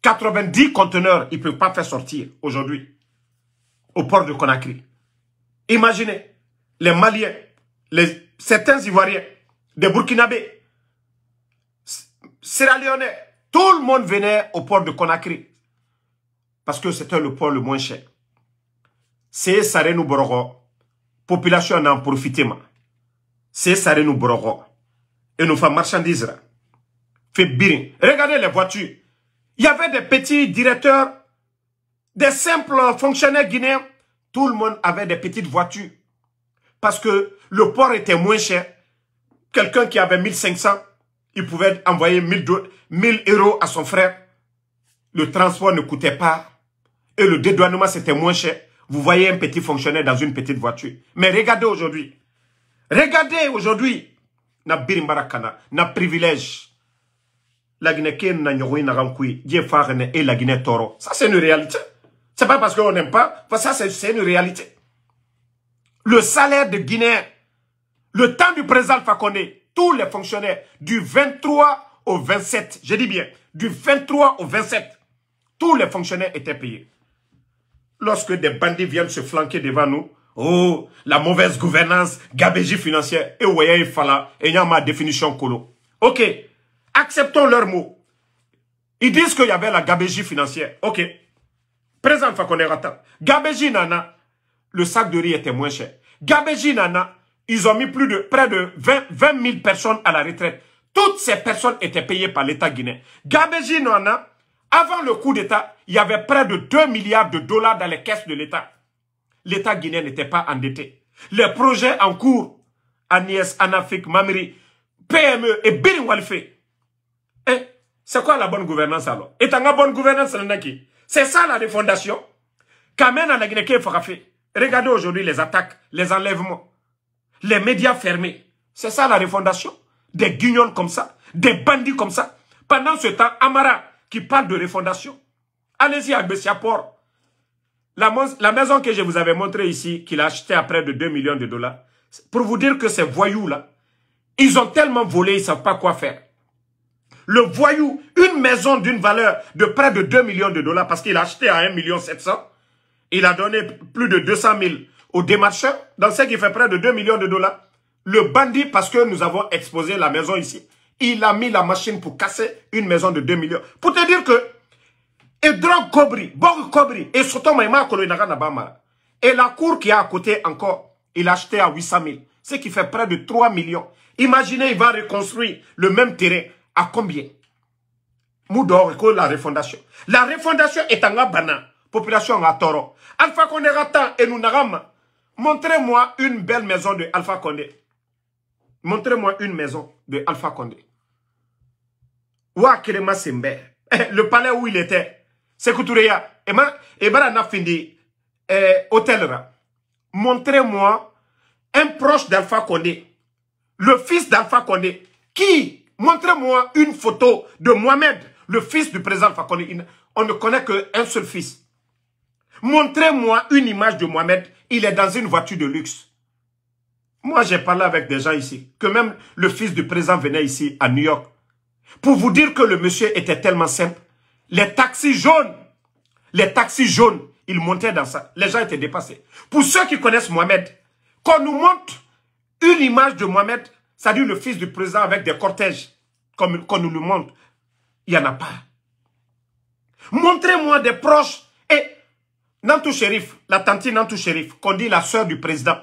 90 conteneurs, il ne peut pas faire sortir aujourd'hui au port de Conakry. Imaginez, les Maliens, certains Ivoiriens, des Burkinabés, Sierra Leonais, tout le monde venait au port de Conakry. Parce que c'était le port le moins cher. C'est Sarenou Borogo. Population n'en profite pas. C'est Sarenou Borogo. Et nous faisons marchandises. Fait bien. Regardez les voitures. Il y avait des petits directeurs, des simples fonctionnaires guinéens. Tout le monde avait des petites voitures. parce que le port était moins cher. Quelqu'un qui avait 1500, il pouvait envoyer 1000 euros à son frère. Le transport ne coûtait pas. Et le dédouanement, c'était moins cher. Vous voyez un petit fonctionnaire dans une petite voiture. Mais regardez aujourd'hui. Regardez aujourd'hui. Na birimbarakana, na privilège. La Guinée n'a et la Guinée toro. Ça, c'est une réalité. C'est pas parce qu'on n'aime pas. Ça, c'est une réalité. Le salaire de Guinée, le temps du président Alpha Condé, tous les fonctionnaires, du 23 au 27, je dis bien, du 23 au 27, tous les fonctionnaires étaient payés. Lorsque des bandits viennent se flanquer devant nous, oh, la mauvaise gouvernance, gabégie financière, et ouais, il fallait, et il y a ma définition colo. Ok, acceptons leurs mots. Ils disent qu'il y avait la gabégie financière. Ok, président Alpha Condé attend. Gabégie nana, le sac de riz était moins cher. Gabégie nana, ils ont mis près de 20 000 personnes à la retraite. Toutes ces personnes étaient payées par l'État guinéen. Gabégie nana, avant le coup d'État, il y avait près de 2 milliards de dollars dans les caisses de l'État. L'État guinéen n'était pas endetté. Les projets en cours, Agnès, Anafik, Mamiri, PME et Birin Walfé. C'est quoi la bonne gouvernance alors? Et la bonne gouvernance, c'est ça la refondation. Kamen à la Guinée qui est fait. Regardez aujourd'hui les attaques, les enlèvements, les médias fermés. C'est ça la refondation. Des guignols comme ça, des bandits comme ça. Pendant ce temps, Amara qui parle de refondation. Allez-y à Bessiaport. La maison que je vous avais montrée ici, qu'il a achetée à près de 2 millions de dollars, pour vous dire que ces voyous-là, ils ont tellement volé, ils ne savent pas quoi faire. Le voyou, une maison d'une valeur de près de 2 millions de dollars, parce qu'il a acheté à 1,7 million, il a donné plus de 200 000 aux démarcheurs, dans ce qui fait près de 2 millions de dollars. Le bandit, parce que nous avons exposé la maison ici, il a mis la machine pour casser une maison de 2 millions. Pour te dire que, et drogue Kobri, Borg Kobri, et surtout Maïma Koloinaga Nabamara. Et la cour qui est à côté encore, il a acheté à 800 000, ce qui fait près de 3 millions. Imaginez, il va reconstruire le même terrain. À combien? Moudor, la refondation. La refondation est en Abana. Population à Toro. Alpha Condé Ratan et nous Narama. Montrez-moi une belle maison de Alpha Condé. Montrez-moi une maison de Alpha Condé. Ouakelema Sembe. Le palais où il était. C'est Koutureya. Et Barana Findi. Hôtel Ra. Montrez-moi un proche d'Alpha Condé. Le fils d'Alpha Condé. Qui? Montrez-moi une photo de Mohamed, le fils du président Alpha Condé. On ne connaît qu'un seul fils. Montrez-moi une image de Mohamed. Il est dans une voiture de luxe. Moi, j'ai parlé avec des gens ici, que même le fils du président venait ici, à New York, pour vous dire que le monsieur était tellement simple. Les taxis jaunes, ils montaient dans ça. Les gens étaient dépassés. Pour ceux qui connaissent Mohamed, qu'on nous montre une image de Mohamed, c'est-à-dire le fils du président avec des cortèges, comme qu'on nous le montre, il n'y en a pas. Montrez-moi des proches. Et Nantou Chérif, la tante Nantou Chérif, qu'on dit la sœur du président,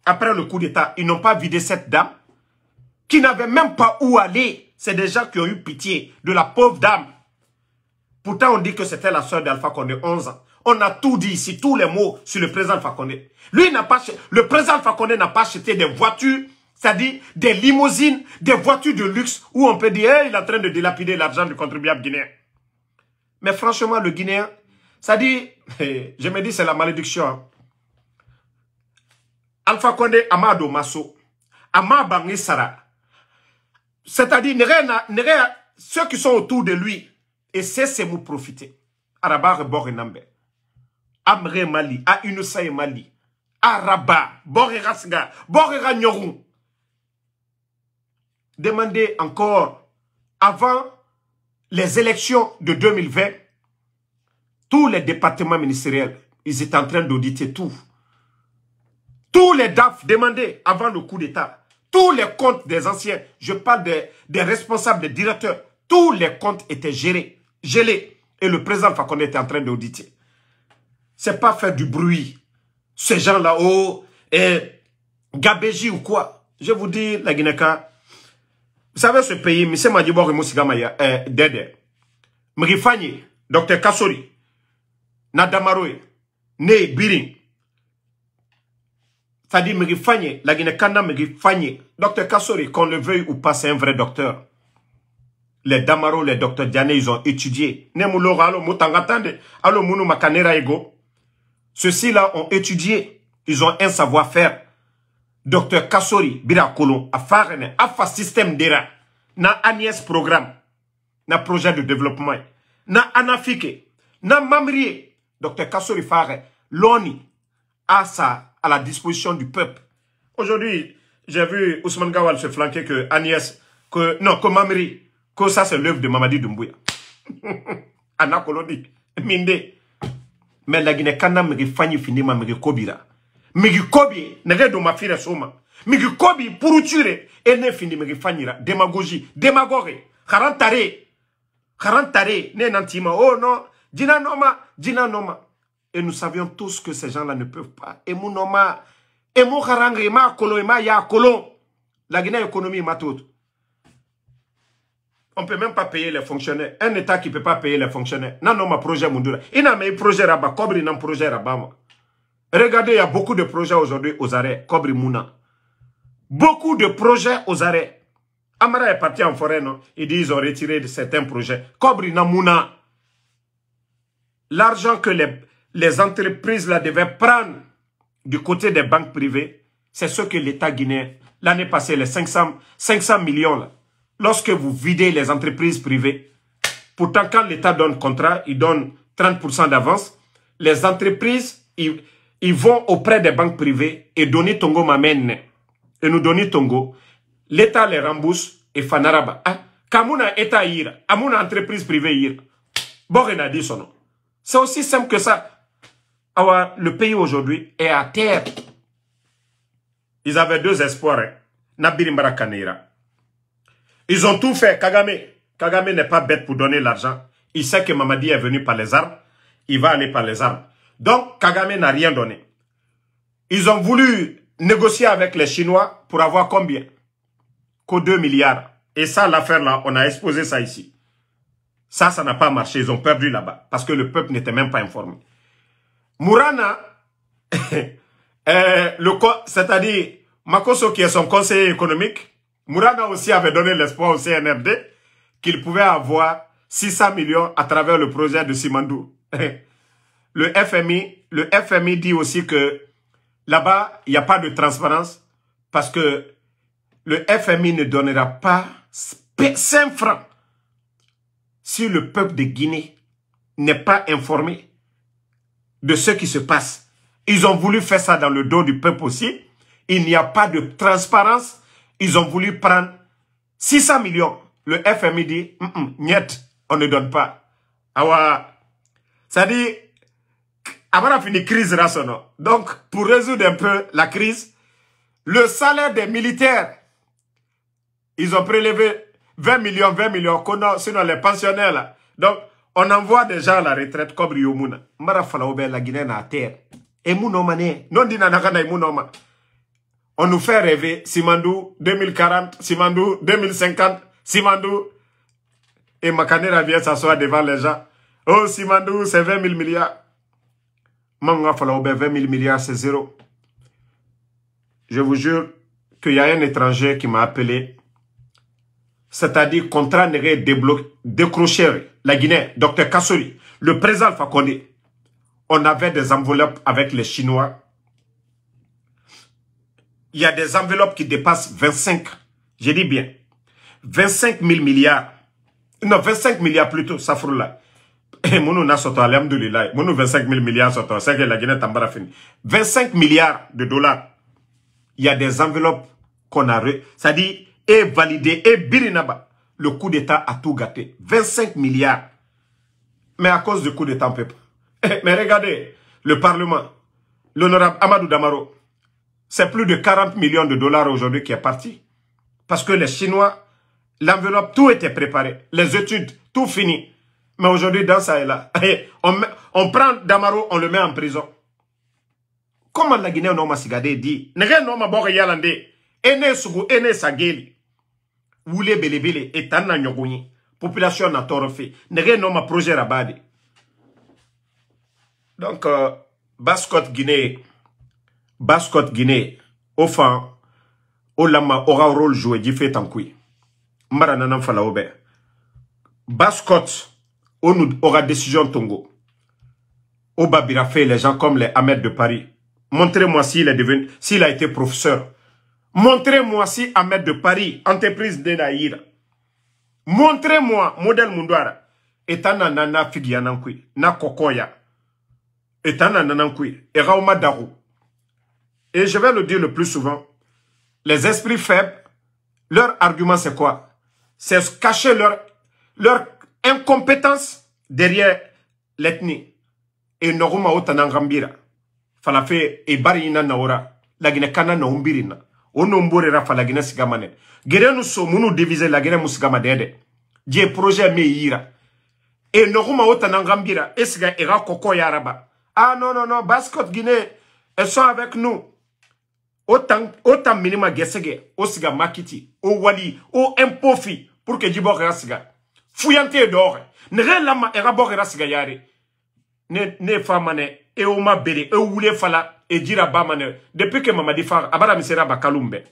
après le coup d'État, ils n'ont pas vidé cette dame, qui n'avait même pas où aller. C'est des gens qui ont eu pitié de la pauvre dame. Pourtant, on dit que c'était la sœur d'Alpha Condé, 11 ans. On a tout dit ici, tous les mots sur le président Alpha Condé. Lui, le président Alpha Condé n'a pas acheté des voitures, c'est-à-dire des limousines, des voitures de luxe, où on peut dire, hey, il est en train de dilapider l'argent du contribuable guinéen. Mais franchement, le Guinéen, ça dit, je me dis, c'est la malédiction. Hein. Alpha Condé, Amado Masso, Amabangi Sara. C'est-à-dire, ceux qui sont autour de lui, et c'est vous profiter. Arabar Borinambe. Amre Mali, A Inusaye Mali, Araba, Borera Sga, Borera Nyorou. Demandez encore, avant les élections de 2020, tous les départements ministériels, ils étaient en train d'auditer tout. Tous les DAF demandaient, avant le coup d'État, tous les comptes des anciens, je parle des responsables, des directeurs, tous les comptes étaient gelés. Et le président Alpha Condé était en train d'auditer. C'est pas faire du bruit. Ces gens là-haut, Gabéji ou quoi. Je vous dis, la Guinée-Ka, vous savez ce pays, M. Madibor et Moussigamaya, Dede, Mrifani, Dr Kassori, Nadamaroe, Ne Birin, C'est-à-dire, Mégifanye, la Guinée-Kanda Mégifanye. Docteur Kassori, qu'on le veuille ou pas, c'est un vrai docteur. Les Damaro, les docteurs Diané, ils ont étudié. Nemulora, alo Mutangatande, alo Munu Makanera Ego. Ceux-ci-là ont étudié. Ils ont un savoir-faire. Docteur Kassori, Bira Kolon, a Farene, a fa système d'ERA. Na Agnès programme. Na projet de développement. Na Anafike. Na Mamrie. Docteur Kassori Fare, l'ONI a ça à la disposition du peuple. Aujourd'hui, j'ai vu Ousmane Gawal se flanquer que Agnès, que Mamri, que ça c'est l'œuvre de Mamadi Doumbouya. Anna Koloni, Minde. Mais la Guinée-Kanda me fanyi fini ma me kobira. Me kobi, ne do ma fire soma. Me kobi pour tuer et ne fini me fanyira. Démagogie, démagogie. Harantare, ne nantima. Oh non, dina noma. Et nous savions tous que ces gens-là ne peuvent pas. Et mon noma, et mon harangre, ma kolon, ma ya kolon. La Guinée économie ma tout. On ne peut même pas payer les fonctionnaires. Un État qui ne peut pas payer les fonctionnaires. Non, non, ma projet Mundura. Il n'a pas projet Rabat. Kobri n'a projet Rabat. Regardez, il y a beaucoup de projets aujourd'hui aux arrêts. Kobri Mouna. Beaucoup de projets aux arrêts. Amara est parti en forêt, non? Il dit qu'ils ont retiré de certains projets. Kobri n'a Mouna. L'argent que les entreprises là devaient prendre du côté des banques privées, c'est ce que l'État guinéen, l'année passée, les 500 millions là. Lorsque vous videz les entreprises privées, pourtant quand l'État donne contrat, il donne 30% d'avance, les entreprises, ils vont auprès des banques privées et donner Tongo Mamene. Et nous donner Tongo. L'État les rembourse et Fanaraba. Kamuna État ira, Amuna entreprise privée ira. Borena dit son nom. C'est aussi simple que ça. Alors, le pays aujourd'hui est à terre. Ils avaient deux espoirs. Hein. Nabiri Mbarakanera. Ils ont tout fait. Kagame n'est pas bête pour donner l'argent. Il sait que Mamadi est venu par les armes. Il va aller par les armes. Donc, Kagame n'a rien donné. Ils ont voulu négocier avec les Chinois pour avoir combien? Que 2 milliards. Et ça, l'affaire là, on a exposé ça ici. Ça n'a pas marché. Ils ont perdu là-bas. Parce que le peuple n'était même pas informé. Mourana, c'est-à-dire Makoso qui est son conseiller économique, Mourana aussi avait donné l'espoir au CNRD qu'il pouvait avoir 600 millions à travers le projet de Simandou. Le FMI dit aussi que là-bas, il n'y a pas de transparence parce que le FMI ne donnera pas 5 francs si le peuple de Guinée n'est pas informé de ce qui se passe. Ils ont voulu faire ça dans le dos du peuple aussi. Il n'y a pas de transparence. Ils ont voulu prendre 600 millions. Le FMI dit, niet, on ne donne pas. Ça dit, avant de finir crise rationale. Donc, pour résoudre un peu la crise, le salaire des militaires, ils ont prélevé 20 millions, sinon les pensionnaires là. Donc, on envoie des gens à la retraite comme Riomouna. Mara Falaoube, la Guinée à terre. Et Mounomane, non dina nakana Mounoma. On nous fait rêver Simandou 2040, Simandou 2050, Simandou. Et Makanera vient s'asseoir devant les gens. Oh, Simandou, c'est 20 000 milliards. Manga Falaoube, 20 000 milliards, c'est zéro. Je vous jure qu'il y a un étranger qui m'a appelé. C'est-à-dire contrat n'est décroché la Guinée, Dr Kassori, le président Alpha Condé. On avait des enveloppes avec les Chinois. Il y a des enveloppes qui dépassent 25, j'ai dit bien, 25 000 milliards. Non, 25 milliards plutôt, ça fout là. Et mon n'a sorti, alhamdoulilah, mon 25 000 milliards sorti, c'est que la Guinée tambara fini. 25 milliards de dollars. Il y a des enveloppes qu'on a, c'est-à-dire, et validé, et birinaba. Le coup d'État a tout gâté. 25 milliards. Mais à cause du coup d'État, on peut pas. Mais regardez, le Parlement, l'honorable Amadou Damaro, c'est plus de 40 millions de dollars aujourd'hui qui est parti. Parce que les Chinois, l'enveloppe, tout était préparé. Les études, tout fini. Mais aujourd'hui, dans ça et là, on prend Damaro, on le met en prison. Comment la Guinée n'a pas sigardé dit, n'a pas boré yalande, ene sugu, ene sageli. Woulé belebele et tanna nyogouni. Population n'a torofé. N'a pas projet rabadi. Donc, Basse-Côte Guinée, au fan, au lama aura un rôle joué d'y en kui. Mbara nanan fala obe. Bascott, on aura décision tongo. Au Babira fait les gens comme les Ahmed de Paris. Montrez-moi s'il est devenu, s'il a été professeur. Montrez-moi si Ahmed de Paris, entreprise de Naïra. Montrez-moi, modèle Mundouara. Etana nana figiyanankui, na kokoya. Etana nanankui, erauma daru. Et je vais le dire le plus souvent, les esprits faibles, leur argument c'est quoi? C'est cacher leur incompétence derrière l'ethnie. Et noruma otanangambira. Falafe e bari ina naora. Lagine kana na umbirina. Ono mborera falagine sigamane. Gere nous so munu diviser lagine musigama dede. Dje projet me ira. Et noruma otanangambira. Esga era koko yaraba. Ah non, non, non, Bascott Guinée, elles sont avec nous. Autant minima gesege, au siga makiti, au wali, au impofi, pour que Djibo rasiga. Fouillante d'or. Nere lama erabo rasiga yare. Ne famane, e o ma bere, e oule fala, e dira bamane. Depuis que Mamadi Far, abara misera ba kalumbe.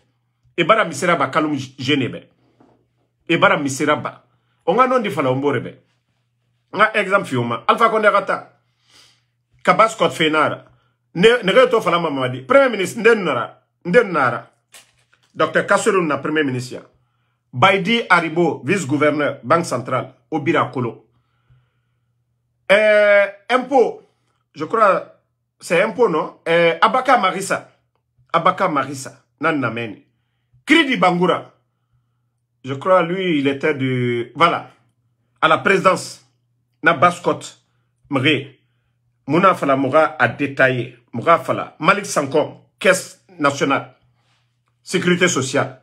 E bara misera ba kalum genebe. E bara misera ba. On a non di fala omborebe. On a exemple fiuma. Alpha Condé Rata. Kabascott Fenara. Ne reto fala Mamadi. Premier ministre, Ndenara. Dr. Kassourou na premier ministre. Baidi Haribo, vice-gouverneur, Banque centrale, Obira Kolo. Impôt, je crois, c'est impôt, non? Abaka Marissa. Abaka Marissa. Nanameni. Kridi Bangoura. Je crois, lui, il était de... Voilà. À la présidence. Na Bascott. Mré. Mouna Fala Moura a détaillé. Moura Fala. Malik Sankom. Caisse nationale. Sécurité sociale.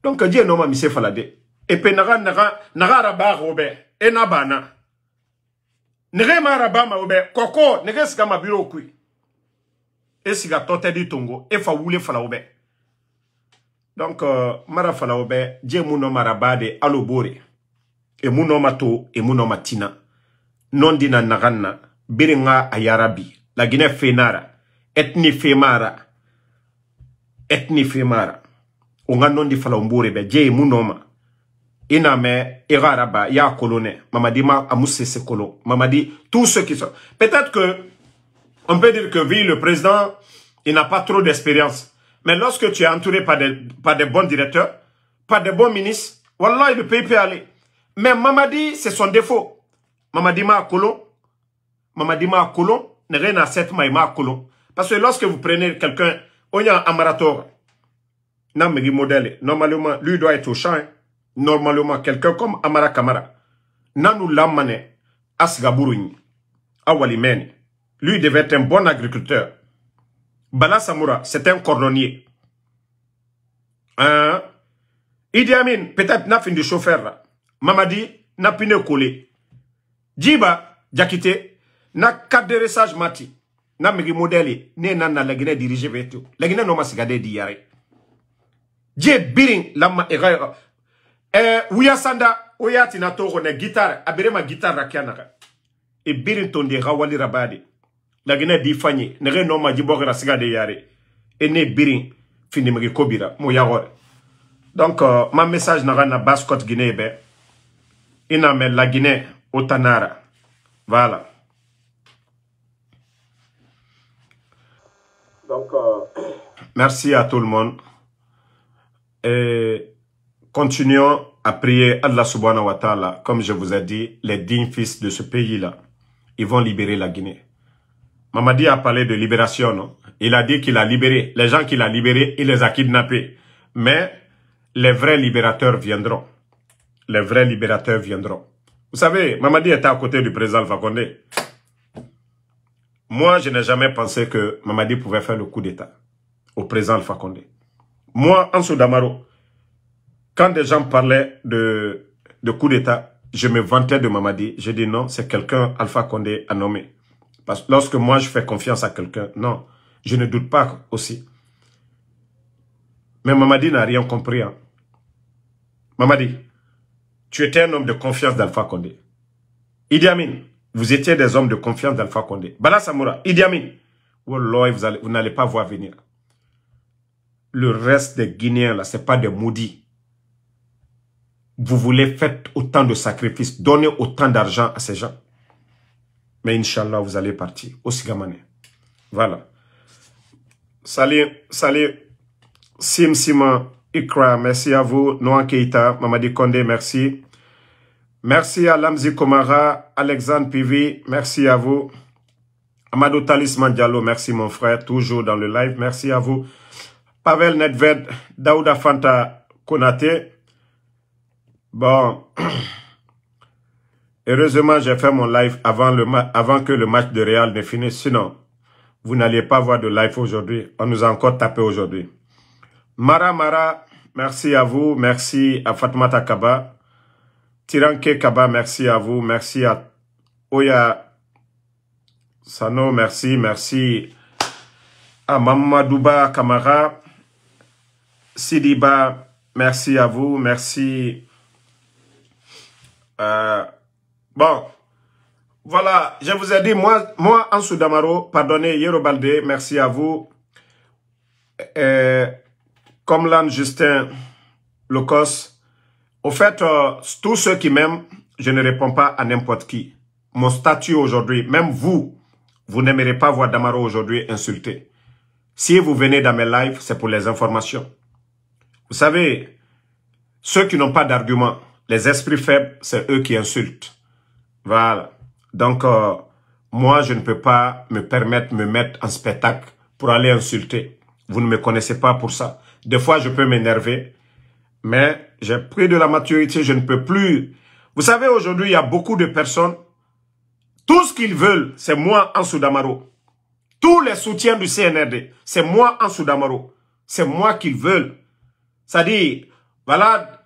Donc, Dieu non m'a mis falade. Et puis, naga raba robé. Et nabana. Nere ma raba ma robé. Koko, nere siga ma bureau kui. Et siga tote di tongo. Et fa wule fala obé. Donc, mara fala obé. Dieu mouno maraba de alobore. Et mouno mato. Et mouno matina. Non dina nagana. Biringa ayarabi. La Guinée Fénara. Ethnie Fémara. Ethnie Fémara. On a non di fala umbore be je munoma ina me iraraba ya colonne mamadi ma amousse se colo mamadi tous ceux qui sont peut-être que on peut dire que oui le président il n'a pas trop d'expérience mais lorsque tu es entouré par des bons directeurs par des bons ministres wallah le pays peut aller mais Mamadi c'est son défaut mamadi ma colon ne rien à cette ma colon parce que lorsque vous prenez quelqu'un on y a un marathon. Normalement, lui doit être au champ. Normalement, quelqu'un comme Amara Kamara. Nanou Lamane, Asgaburuini, Awalimeni. Lui devait être un bon agriculteur. Bala Samoura, c'est un cordonnier. Idi Amin, peut-être n'a fin de chauffeur là. Mamadi, n'a pine collé. Djiba, Djakite, n'a cadressage mati. N'a megi modèle, n'est n'a la Guinée dirigée vers tout. La Guinée n'a pas sigade d'hier. Dje biring lama eraya. Ouya sanda oya tina toro ne guitare abere ma guitare rakianaka. E biring tonde rawali rabade. La Guinée di fanyi ne re no ma jibogera sigade yare. E ne biring fini magi kobira mo yagore. Donc ma message na Bascott Guinée be. Ina me la Guinée otanara. Voilà. Donc merci à tout le monde. Et continuons à prier Allah subhanahu wa ta'ala. Comme je vous ai dit, les dignes fils de ce pays-là, ils vont libérer la Guinée. Mamadi a parlé de libération, non? Il a dit qu'il a libéré. Les gens qu'il a libérés, il les a kidnappés. Mais les vrais libérateurs viendront. Les vrais libérateurs viendront. Vous savez, Mamadi était à côté du président Alpha Condé. Moi, je n'ai jamais pensé que Mamadi pouvait faire le coup d'État au président Alpha Condé. Moi, Ansou Damaro, quand des gens parlaient de coup d'État, je me vantais de Mamadi. Je dis non, c'est quelqu'un Alpha Condé a nommé. Parce que lorsque moi je fais confiance à quelqu'un, non, je ne doute pas aussi. Mais Mamadi n'a rien compris. Hein. Mamadi, tu étais un homme de confiance d'Alpha Condé. Idi Amin, vous étiez des hommes de confiance d'Alpha Condé. Bala Samoura, Idi Amin, Wallah, vous n'allez pas voir venir. le reste des Guinéens, là, c'est pas des maudits. Vous voulez faire autant de sacrifices, donner autant d'argent à ces gens. Mais Inch'Allah, vous allez partir. Au Sigamane. Voilà. Salut, salut. Sim Sima Ikra, merci à vous. Noan Keita, Mamadi Kondé, merci. Merci à Lamzi Komara, Alexandre Pivi, merci à vous. Amadou Talisman Diallo, merci mon frère, toujours dans le live, merci à vous. Pavel Nedved, Daouda Fanta Konate. Bon, heureusement j'ai fait mon live avant que le match de Real ne finisse, sinon vous n'alliez pas voir de live aujourd'hui, on nous a encore tapé aujourd'hui. Mara, merci à vous, merci à Fatmata Kaba. Tiranke Kaba, merci à vous, merci à Oya Sano, merci à Mamadouba Kamara, Sidiba, merci à vous, merci. Bon, voilà, je vous ai dit, moi Ansou Damaro, pardonnez, Yerobalde, merci à vous. Comme l'âne Justin Locos, au fait, tous ceux qui m'aiment, je ne réponds pas à n'importe qui. Mon statut aujourd'hui, même vous n'aimerez pas voir Damaro aujourd'hui insulté. Si vous venez dans mes lives, c'est pour les informations. Vous savez, ceux qui n'ont pas d'argument, les esprits faibles, c'est eux qui insultent. Voilà. Donc, moi, je ne peux pas me permettre de me mettre en spectacle pour aller insulter. Vous ne me connaissez pas pour ça. Des fois, je peux m'énerver, mais j'ai pris de la maturité, je ne peux plus. Vous savez, aujourd'hui, il y a beaucoup de personnes, tout ce qu'ils veulent, c'est moi, Ansou Damaro. Tous les soutiens du CNRD, c'est moi, Ansou Damaro. C'est moi qu'ils veulent. C'est-à-dire, voilà,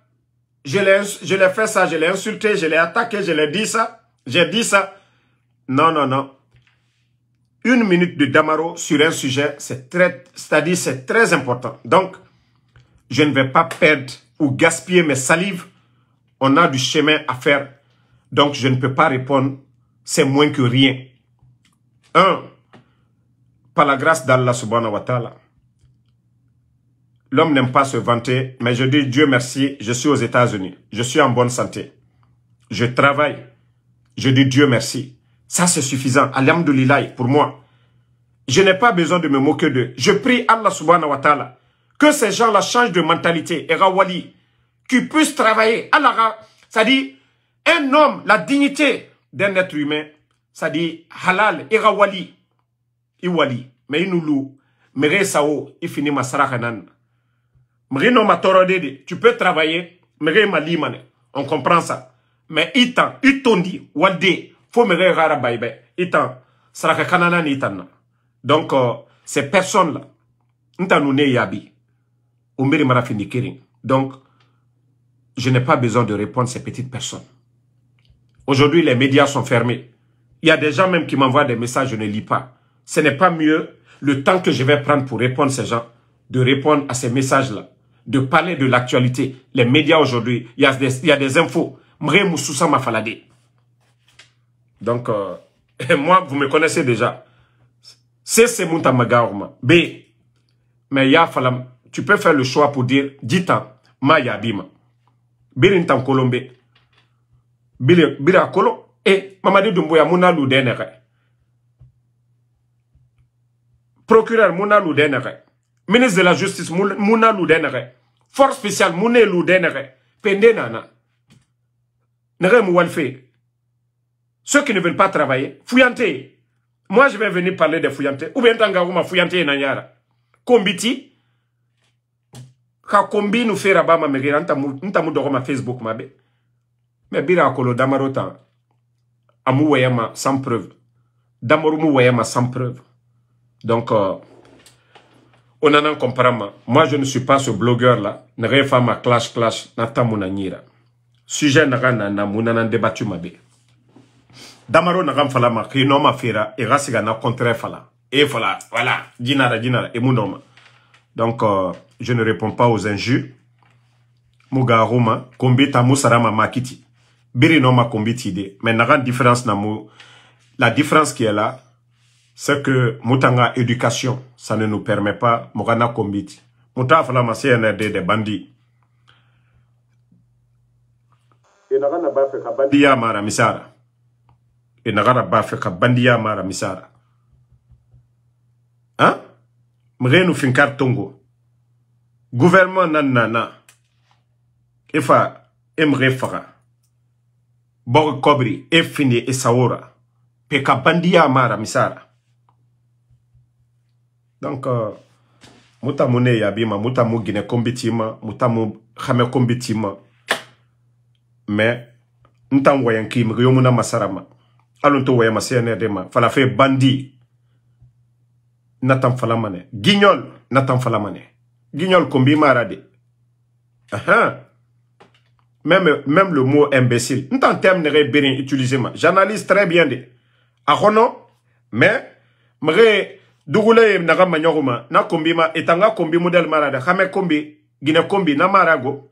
je l'ai fait ça, je l'ai insulté, je l'ai attaqué, je l'ai dit ça, j'ai dit ça. Non. 1 minute de Damaro sur un sujet, c'est très important. Donc, je ne vais pas perdre ou gaspiller mes salives. On a du chemin à faire. Donc, je ne peux pas répondre. C'est moins que rien. Par la grâce d'Allah subhanahu wa ta'ala. L'homme n'aime pas se vanter, mais je dis Dieu merci, je suis aux États-Unis. Je suis en bonne santé. Je travaille. Je dis Dieu merci. Ça, c'est suffisant. Alhamdoulilah pour moi. Je n'ai pas besoin de me moquer d'eux. Je prie Allah subhanahu wa ta'ala que ces gens-là changent de mentalité. Et Rawali, qu'ils puissent travailler. Allah, ça dit, un homme, la dignité d'un être humain, ça dit halal, et Rawali, Iwali, mais Inoulou, Mere Sao, il finit ma sarakanan. Merino Matorodede, tu peux travailler, Mere Malimane, on comprend ça. Mais Itan, Itondi, Walde, faut Mere Rara Baïbe, Itan, Sarakananan Itan. Donc, ces personnes-là, Ntanouné Yabi, Oumeri Marafini Kering. Donc, je n'ai pas besoin de répondre à ces petites personnes. Aujourd'hui, les médias sont fermés. Il y a des gens même qui m'envoient des messages, je ne lis pas. Ce n'est pas mieux le temps que je vais prendre pour répondre à ces gens, de répondre à ces messages-là, de parler de l'actualité. Les médias aujourd'hui, il y a des infos. Mre Moussoussa Mafalade. Donc, moi, vous me connaissez déjà. C'est Mounta Magaorma. B. Mais il y a Falam. Tu peux faire le choix pour dire, dis-t'en, Maya Bima. Birintan Colombe. Bira Kolo. Et Mamadi Doumbouya Mouna Loudenere. Procureur Mouna Loudenere. Ministre de la Justice Mouna Loudenere. Force spéciale Mouna Loudenere. Pendenana. Nere Moualfe. Ceux qui ne veulent pas travailler, fouillanté. Moi, je vais venir parler des fouillantés. Ou bien Tangarouma fouillanté Nanyara. Kombiti. Ka kombi nous fait rabat ma mère. Ntamu doroma Facebook ma be. Mais bira akolo Damaro tan. Amu wayama sans preuve. Damaro mu wayama sans preuve. Donc, on en comprend. Moi, je ne suis pas ce blogueur-là. Ne réfère ma clash, natamu nanyira. Sujet na mounana débattu ma be. Damaro n'a fala ma kino ma fera et rasiga na contre fala. Et voilà, dinara, et mounoma. Donc, je ne réponds pas aux injures. Muga Roma, kombita musarama makiti. Biri no ma kombiti de. Mais n'a différence na mou. La différence qui est là, c'est que Moutanga éducation, ça ne nous permet pas, Mogana kombiti. Mouta fala ma CNRD des bandits. Et nagana ba fe ka bandiya mara misara. Et nagana ba fe ka bandiya mara misara. Hein? Mrenu finkar tongo. Gouvernement nanana. Ifa emre fara. Bor kobri e fini e sawora. Pe ka bandiya mara misara. Donc muta mune yabima, muta mu gine kombitima, muta mu khame kombitima. Mais ntan wayanki mriyomuna masarama. Alonto wayama CNRD ma. Fala fe bandi. Natan falamane. Guignol natan falamane. Guignol kombi marade. Même le mot imbécile. Ntan terme nere bien utilisé ma. J'analyse très bien de. Akono. Mais mre Dougoule naga manyoruma na kombi ma etanga kombi modèle marada khame kombi guine kombi na marago.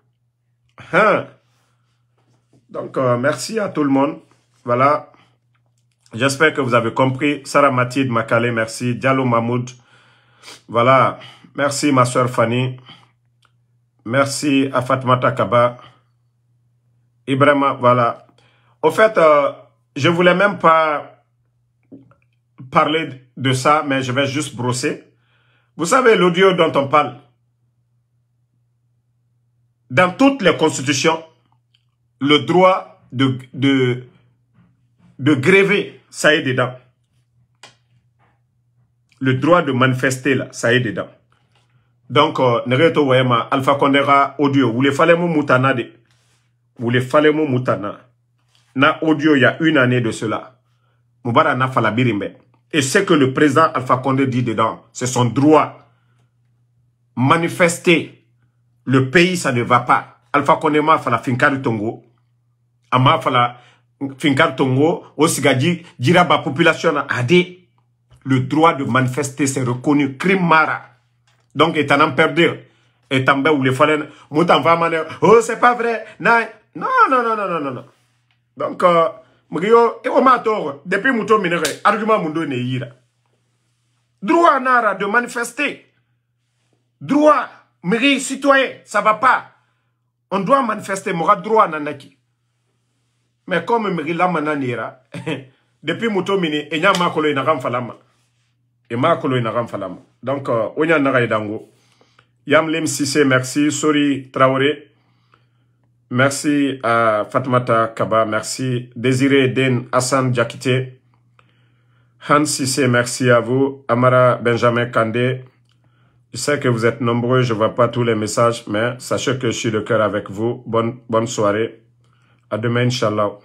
Donc merci à tout le monde. Voilà. J'espère que vous avez compris. Sarah Mathilde Makale, merci. Diallo Mahmoud. Voilà. Merci ma soeur Fanny. Merci à Fatmata Kaba. Ibrahima, voilà. Au fait, je voulais même pas parler de ça, mais je vais juste brosser. Vous savez, l'audio dont on parle, dans toutes les constitutions, le droit de gréver, ça est dedans. Le droit de manifester, là, ça est dedans. Donc, Nereto Wayama, Alpha Condera audio, vous les fallait mon moutana de. Vous les fallait mon moutana. Na audio, il y a une année de cela. Moubara na falabirimbe. Et ce que le président Alpha Condé dit dedans, c'est son droit. Manifester. Le pays, ça ne va pas. Alpha Condé m'a fait la finkari tongo. Ama fait la finkari tongo. Osigaji, diraba population a adé. Le droit de manifester, c'est reconnu. Crime mara. Donc, étant en perdre. Étant ben où les fallait. Moutan va maner. Oh, c'est pas vrai. Non, non, non, non, non, non, non. Donc, Mrio, et au mator, depuis Mouton Minere, argument mundo ne yira. Droit nara de manifester. Droit, Miri, citoyen, ça va pas. On doit manifester, m'aura droit nanaki. Mais comme Miri la mananira, depuis Mouton Mine, et n'a ma kolo inagam falama. Et ma kolo inagam falama. Donc, onya nara idango. Yamlim Sissé, merci. Sori Traoré. Merci à Fatmata Kaba, merci. Désiré Den Hassan Diakité. Hans Sissé, merci à vous. Amara Benjamin Kandé. Je sais que vous êtes nombreux, je ne vois pas tous les messages, mais sachez que je suis de cœur avec vous. Bonne soirée. À demain, Inch'Allah.